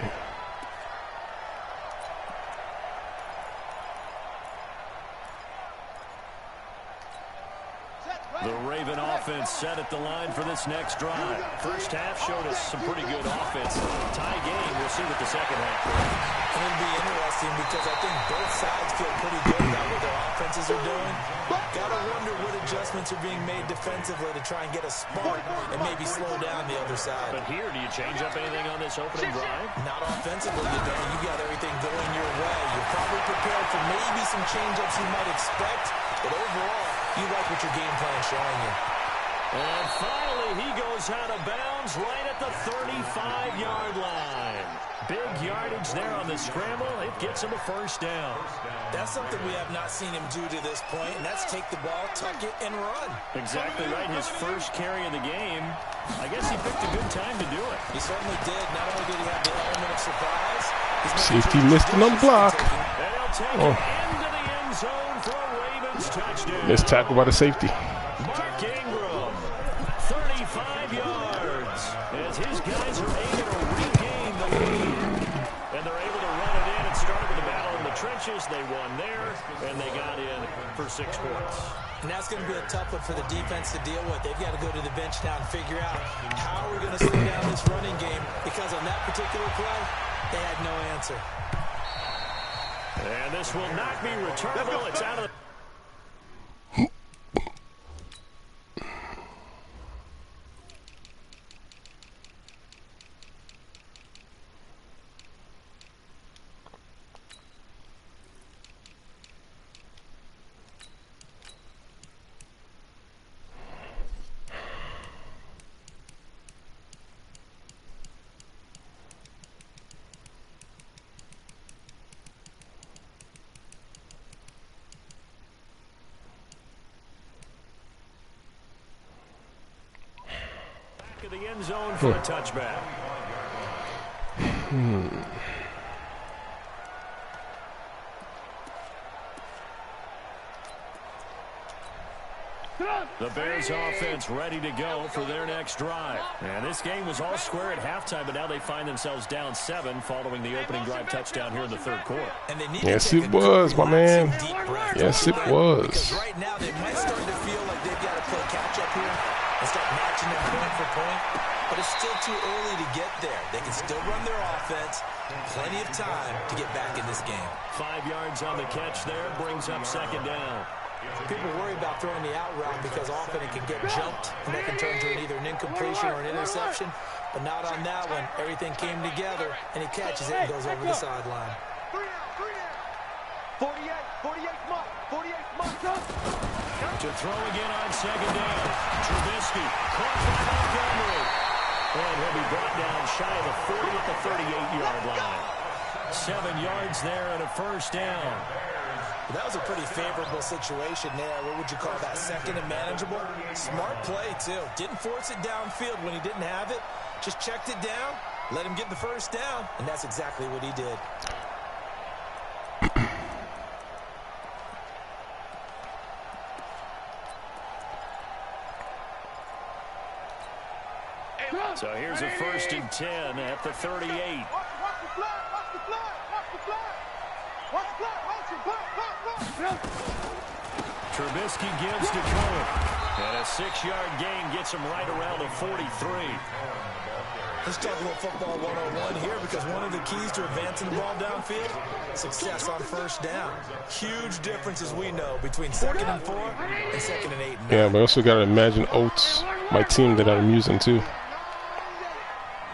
The Ravens even offense set at the line for this next drive. First half showed us some pretty good offense. Tie game. We'll see what the second half brings. And it'll be interesting because I think both sides feel pretty good about what their offenses are doing. Gotta wonder what adjustments are being made defensively to try and get a spark and maybe slow down the other side. But here, do you change up anything on this opening drive? Not offensively, you don't. You got everything going your way. You're probably prepared for maybe some change-ups you might expect, but overall, you like what your game plan is showing you. And finally, he goes out of bounds right at the 35-yard line. Big yardage there on the scramble. It gets him a first down. That's something we have not seen him do to this point, and that's take the ball, tuck it, and run. Exactly right. His first carry of the game. I guess he picked a good time to do it. He certainly did. Not only did he have the element of surprise, Safety missed it on the block. And he'll take it into the end zone for a Ravens touchdown. Missed tackle by the safety. Mark Ingram, 35 yards, as his guys are able to regain the lead. And they're able to run it in and start with the battle in the trenches. They won there, and they got in for 6 points. And that's going to be a tough one for the defense to deal with. They've got to go to the bench now and figure out how we're going to slow down this running game, because on that particular play, they had no answer. And this will not be returnable. It's out of the... the end zone for a touchback. The Bears offense ready to go for their next drive. And this game was all square at halftime, but now they find themselves down 7 following the opening drive touchdown here in the third quarter. And they need Yes, to take it a good, was, my man. relaxing, deep breath. Yes, it was. Because right now they might start to feel like they've got to play catch-up here and start matching them point for point. But it's still too early to get there. They can still run their offense. Plenty of time to get back in this game. 5 yards on the catch there, brings up second down. People worry about throwing the out route because often it can get jumped, and that can turn to either an incompletion or an interception. But not on that one. Everything came together, and he catches it and goes over the sideline. 48 Mike. To throw again on second down. Trubisky caught by Montgomery. And he'll be brought down shy of the 40 at the 38-yard line. 7 yards there and a first down. That was a pretty favorable situation there. What would you call that? Second and manageable? Smart play, too. Didn't force it downfield when he didn't have it. Just checked it down, let him get the first down, and that's exactly what he did. So here's a 1st and 10 at the 38. Watch the flag. Trubisky gives to Cohen. And a 6-yard gain gets him right around the 43. Let's talk a little football 101 here, because one of the keys to advancing the ball downfield, success on first down. Huge difference, as we know, between 2nd and 4 and 2nd and 8. Yeah, but also got to imagine Oates, my team that I'm using too.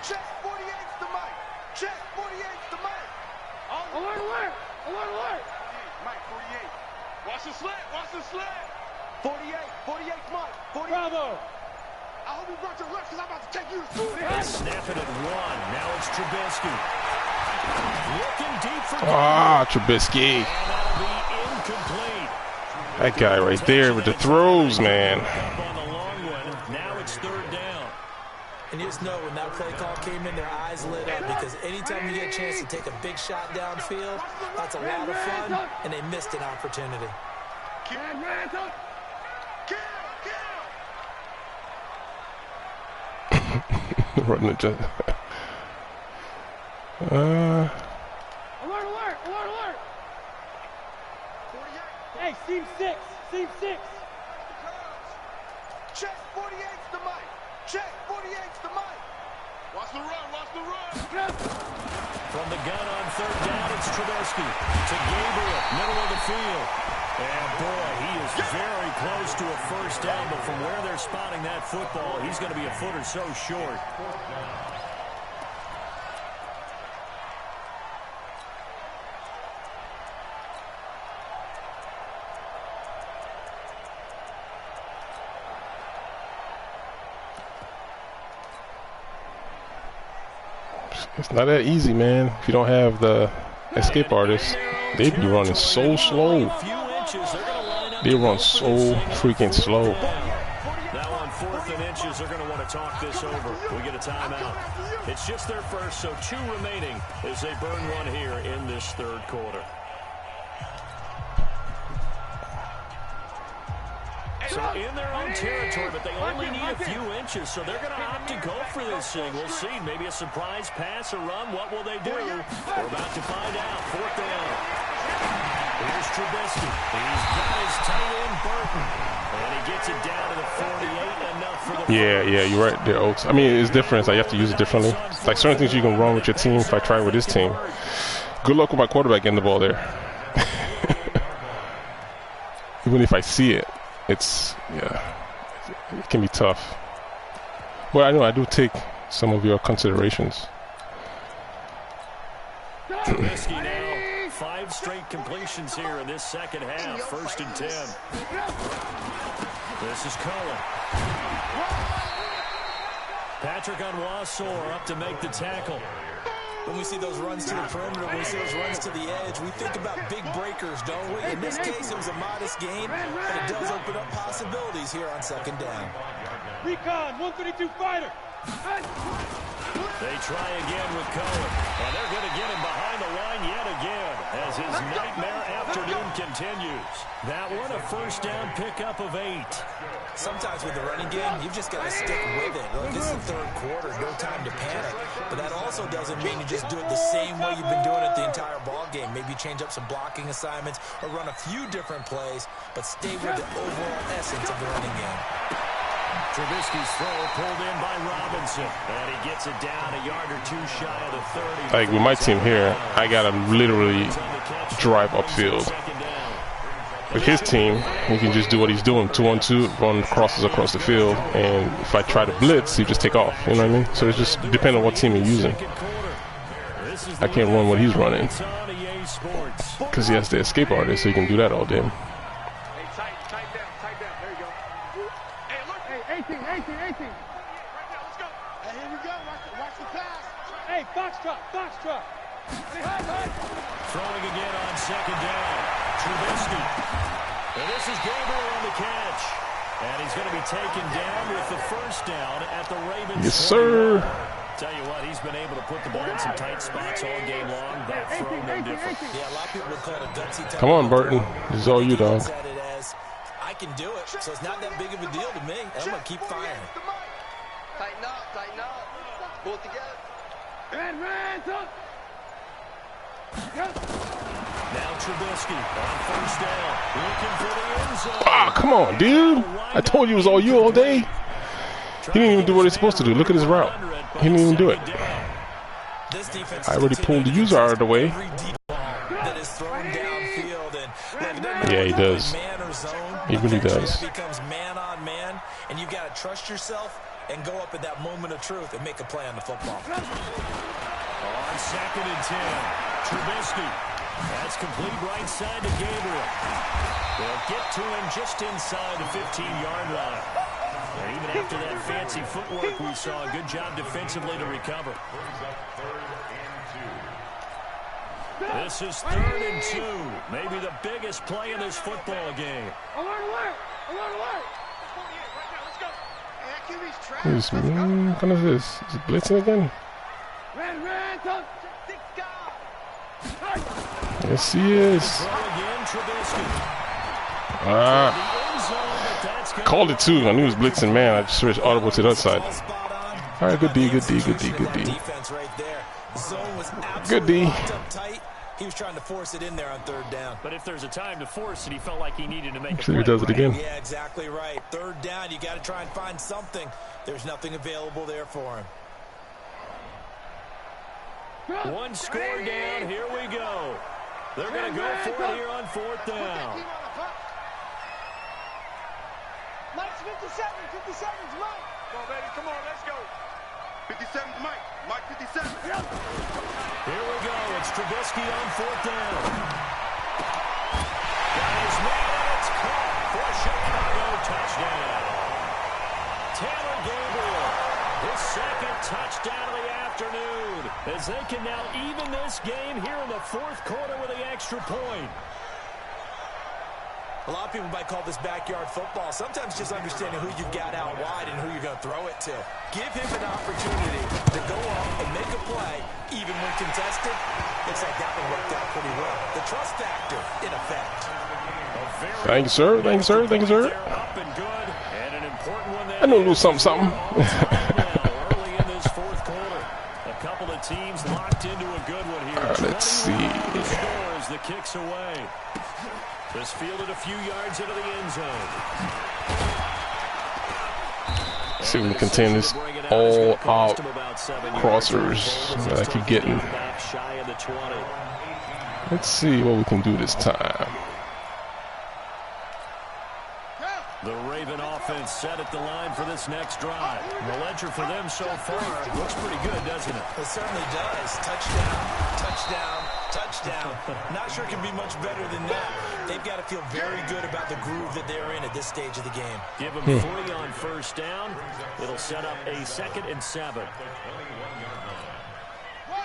Check 48's the mic. Check 48's the mic. Alert. Mike, 48. Watch the slant. 48's Mike. 48. Bravo. I hope you brought your left, because I'm about to take you to school. They snap it at 1. Now it's Trubisky. Looking deep for Trubisky. And that'll be incomplete. That guy right there with the throws, man. Up on the long one. Now it's 3rd down. And you just know when that play call came in, their eyes lit up, because anytime you get a chance to take a big shot downfield, that's a lot of fun, and they missed an opportunity. Running it just. Alert. Hey, seam 6. Check 48's the mic. Check 48's the mic. Watch the run. Watch the run. From the gun on third down, it's Trubisky to Gabriel, middle of the field. And boy, he is very close to a first down, but from where they're spotting that football, he's going to be a foot or so short. It's not that easy, man. If you don't have the escape artists, they be running so slow. They run so freaking slow. Now on 4th and inches, they're going to want to talk this over. We get a timeout. It's just their first, so 2 remaining as they burn one here in this third quarter. So in their own territory, but they only need a few inches, so they're going to opt to go for this thing. We'll see. Maybe a surprise pass or run. What will they do? We're about to find out. 4th down. Here's Trubisky. He's got his tight end, Burton. And he gets it down to the 48. Enough for the Yeah, you're right there, Oaks. I mean, it's different. Like, you have to use it differently. It's like certain things you can run with your team. If I try with this team, good luck with my quarterback getting the ball there. Even if I see it, it can be tough. But I know I do take some of your considerations. Trubisky now, 5 straight completions here in this second half. 1st and 10. This is Cullen. Patrick Onwuasor up to make the tackle. When we see those runs to the perimeter, when we see those runs to the edge, we think about big breakers, don't we? In this case, it was a modest gain, but it does open up possibilities here on 2nd down. Recon, 132 fighter. They try again with Cullen, and they're going to get him behind the line yet again as his nightmare afternoon continues. That one, a first down pickup of 8. Sometimes with the running game, you've just got to stick with it. Look, this is the third quarter, no time to panic. But that also doesn't mean you just do it the same way you've been doing it the entire ball game. Maybe change up some blocking assignments or run a few different plays, but stay with the overall essence of the running game. Trubisky's throw pulled in by Robinson, and he gets it down a yard or 2 shy of the 30. Like with my team here, I gotta literally drive upfield. With his team, he can just do what he's doing, 2-on-2, run crosses across the field, and if I try to blitz, he just take off. You know what I mean? So it's just depending on what team you're using. I can't run what he's running because he has the escape artist, so he can do that all day. Foxtrot. Throwing again on 2nd down. Trubisky. And this is Gabriel on the catch. And he's going to be taken down with the first down at the Ravens. Yes, sir. Tell you what, he's been able to put the ball in some tight spots all game long. That throw no different. Yeah, a lot of people would call it a gutsy touchdown. Come on, Burton. This is all you, dog. I can do it, so it's not that big of a deal to me. I'm going to keep firing. Tighten up. Pull it together. Now Trubisky on first down, looking for the end zone. Ah, come on, dude. I told you it was all you all day. He didn't even do what he's supposed to do. Look at his route. He didn't even do it. I already pulled the user out of the way. Yeah, he does. He really does. It becomes man on man, and you've got to trust yourself and go up at that moment of truth and make a play on the football. On 2nd and 10, Trubisky. That's complete right side to Gabriel. They'll get to him just inside the 15-yard line. And even after that fancy footwork, we saw a good job defensively to recover. This is 3rd and 2. Maybe the biggest play in this football game. Alert! What is this? Is it blitzing again? Yes, he is. Called it too. I knew he was blitzing, man. I just switched audible to the other side. All right, good D. He was trying to force it in there on third down. But if there's a time to force it, he felt like he needed to make a play. See if he does it again. Yeah, exactly right. Third down, you got to try and find something. There's nothing available there for him. One score down. Here we go. They're going to go for it here on fourth down. Mike's 57. 57's Mike. Come on, baby. Come on, let's go. 57's Mike. Mike 57. Here we go. It's Trubisky on fourth down. Got his man, and it's caught for a Chicago touchdown. Taylor Gabriel, his second touchdown of the afternoon, as they can now even this game here in the fourth quarter with the extra point. A lot of people might call this backyard football. Sometimes just understanding who you've got out wide and who you're going to throw it to. Give him an opportunity to go up and make a play, even when contested. Looks like that one worked out pretty well. The trust factor, in effect. Thank you, sir. Thank you, sir. Thank you, sir. Up and good, and an important one there. I know a little something. Early in this fourth quarter, a couple of teams locked into a good one here. All right, let's see. The scores, the kicks away. Just fielded a few yards into the end zone. See if we can contain this all-out crossers that I keep getting. Let's see what we can do this time. The Raven offense set at the line for this next drive. The ledger for them so far looks pretty good, doesn't it? It certainly does. Touchdown, touchdown, touchdown. Not sure it can be much better than that. They've got to feel very good about the groove that they're in at this stage of the game. Give them 3 on first down. It'll set up a 2nd and 7.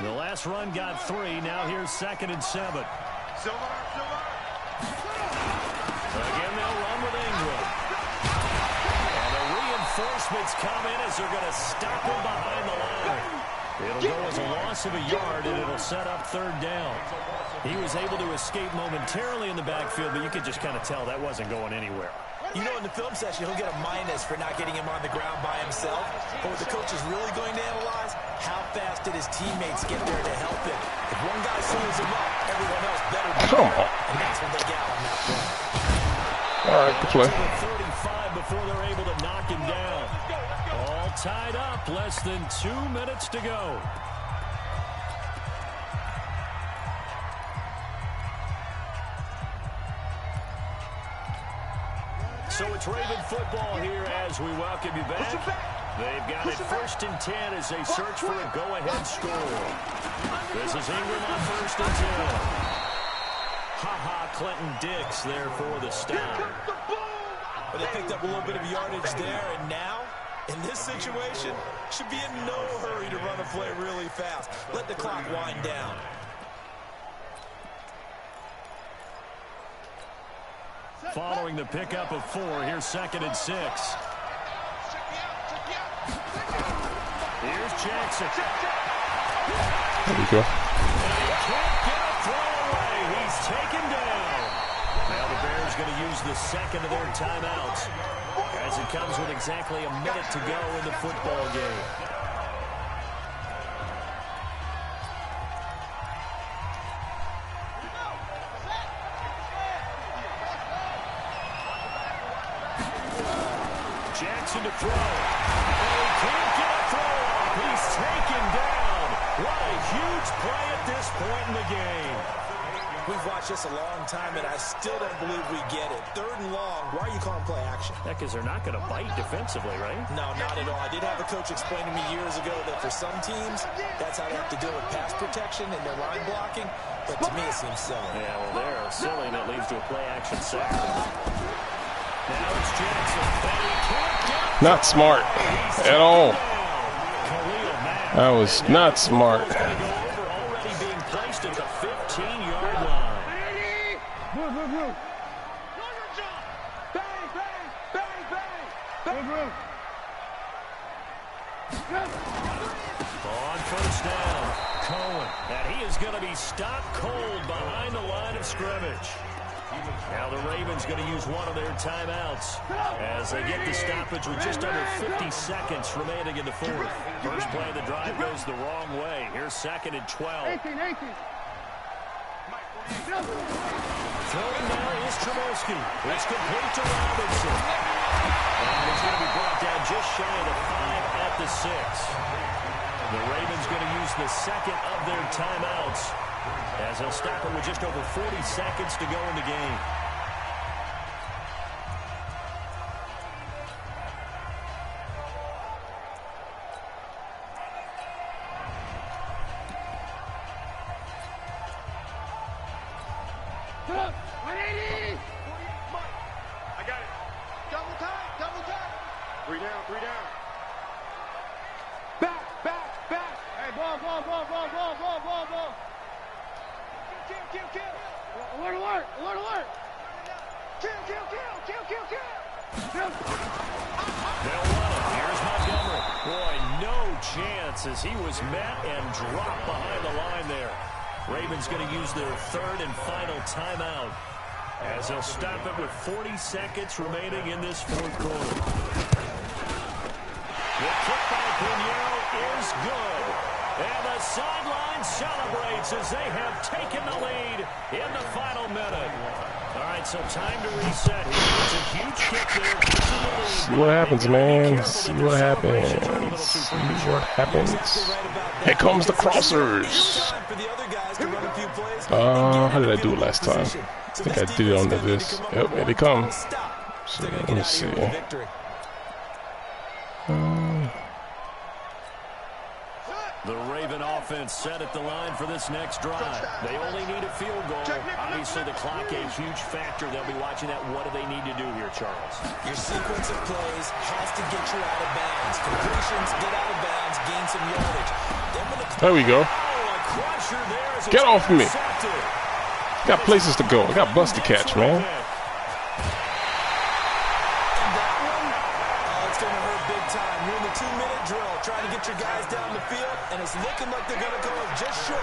The last run got 3. Now here's 2nd and 7. Again, they'll run with Ingram. And the reinforcements come in as they're going to stop him behind the line. It'll go as a loss of a yard, and it'll set up 3rd down. He was able to escape momentarily in the backfield, but you could just kind of tell that wasn't going anywhere. You know, in the film session, he'll get a minus for not getting him on the ground by himself. But what the coach is really going to analyze, how fast did his teammates get there to help him? If one guy slows him up, everyone else better be there. And that's what they got on that play. All right, good play. 35 before they're able to knock him down. All tied up, less than 2 minutes to go. So it's Raven football here as we welcome you back. They've got it 1st and 10 as they search for a go-ahead score. This is Ingram on 1st and 10. Ha-ha, Clinton Dix there for the stop. But they picked up a little bit of yardage there, and now, in this situation, should be in no hurry to run a play really fast. Let the clock wind down. Following the pickup of 4, here's 2nd and 6. Here's Jackson. There we go. He can't get a throw away. He's taken down. Now the Bears going to use the 2nd of their timeouts as it comes with exactly a minute to go in the football game. Jackson to throw. And he can't get a throw off. He's taken down. What a huge play at this point in the game. We've watched this a long time, and I still don't believe we get it. 3rd and long. Why are you calling play action? That because they're not going to bite defensively, right? No, not at all. I did have a coach explain to me years ago that for some teams, that's how they have to deal with pass protection and their line blocking. But to me, it seems silly. Yeah, well, they're silly, and that leads to a play action sack. Now it's Jackson. Not smart at all. That was not smart. Already being placed at the 15-yard line. Move. Bang, bang, bang, bang. Move. On first down, Cohen. And he is going to be stopped cold behind the line of scrimmage. Now the Ravens going to use one of their timeouts as they get the stoppage with just under 50 seconds remaining in the 4th. First play of the drive goes the wrong way. Here's 2nd and 12. 18. Throwing now is Trubisky. It's complete to Robinson. And he's going to be brought down just shy of the 5 at the 6. The Ravens going to use the second of their timeouts as they'll stop it with just over 40 seconds to go in the game. As he was met and dropped behind the line there. Ravens going to use their third and final timeout as they'll stop it with 40 seconds remaining in this fourth quarter. The kick by Pinheiro is good. And the sideline celebrates as they have taken the lead in the final minute. All right, so time to reset here. It's a huge kick there. See what happens, man. See what happens. See what happens. Here comes the crossers. How did I do it last time? I think I did it under this. Yep, here they come. So let me see. The Raven offense set at the line for this next drive. They only need a field goal. Obviously, the clock a huge factor. They'll be watching that. What do they need to do here, Charles? Your sequence of plays has to get you out of bounds. Completions, get out of bounds, gain some yardage. There we go. Get off me. Got places to go. I got bus to catch, man. Trying to get your guys down the field, and it's looking like they're going to come up just short,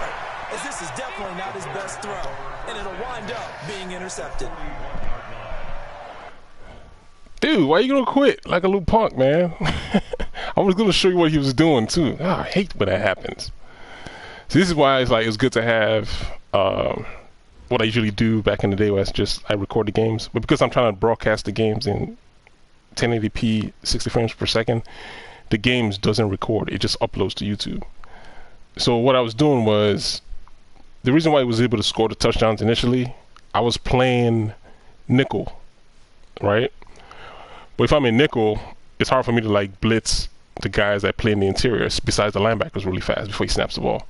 as this is definitely not his best throw, and it'll wind up being intercepted. Dude, why you going to quit like a little punk, man? I was going to show you what he was doing, too. I hate when that happens. So this is why it's good to have what I usually do back in the day, where I record the games. But because I'm trying to broadcast the games in 1080p, 60 frames per second, the games doesn't record. It just uploads to YouTube. So what I was doing was, the reason why I was able to score the touchdowns initially, I was playing nickel, right? But if I'm in nickel, it's hard for me to like blitz the guys that play in the interior, besides the linebackers, really fast before he snaps the ball.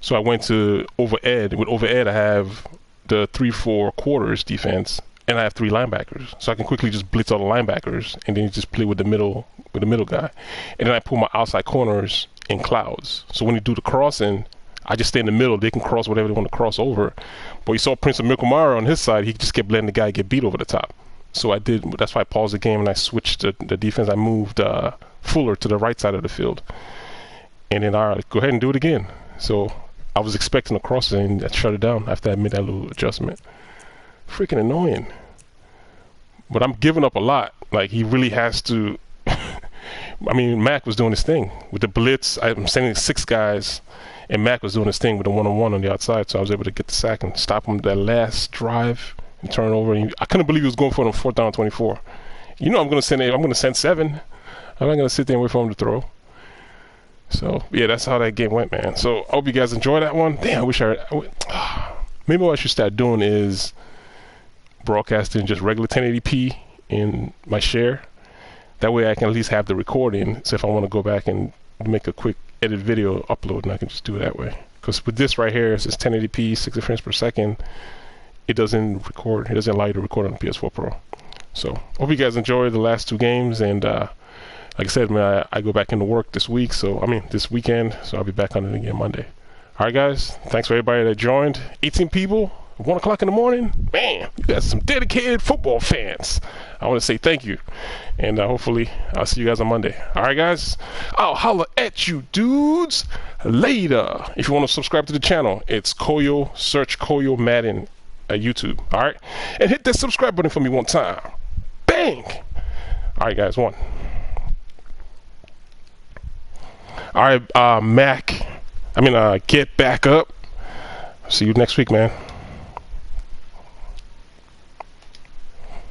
So I went to over ed. With over ed, I have the 3-4 quarters defense, and I have 3 linebackers, so I can quickly just blitz all the linebackers, and then just play with the middle guy. And then I put my outside corners in clouds. So when you do the crossing, I just stay in the middle. They can cross whatever they want to cross over. But you saw Prince of Mikulmara on his side. He just kept letting the guy get beat over the top. So I did. That's why I paused the game and I switched the defense. I moved Fuller to the right side of the field. And then all right, go ahead and do it again. So I was expecting a cross, and I shut it down after I made that little adjustment. Freaking annoying. But I'm giving up a lot. Like, he really has to. I mean, Mac was doing his thing with the blitz. I'm sending 6 guys, and Mac was doing his thing with the one-on-one on the outside. So I was able to get the sack and stop him that last drive and turn over. And I couldn't believe he was going for it on 4th down 24. You know, I'm going to send 7. I'm not going to sit there and wait for him to throw. So yeah, that's how that game went, man. So I hope you guys enjoy that one. Damn, I wish maybe what I should start doing is broadcasting just regular 1080p in my share. That way I can at least have the recording, so if I want to go back and make a quick edit video upload, and I can just do it that way. Because with this right here, it's 1080p, 60 frames per second, it doesn't record. It doesn't allow you to record on the PS4 Pro. So hope you guys enjoy the last 2 games, and like I said, man, I go back into work this weekend, so I'll be back on it again Monday. All right, guys, thanks for everybody that joined. 18 people, 1 o'clock in the morning. Man, you guys are some dedicated football fans. I want to say thank you, and hopefully I'll see you guys on Monday. All right, guys, I'll holler at you dudes later. If you want to subscribe to the channel, it's Koyo. Search Koyo Madden at YouTube. All right, and hit that subscribe button for me one time. Bang! All right, guys, 1. All right, get back up. See you next week, man.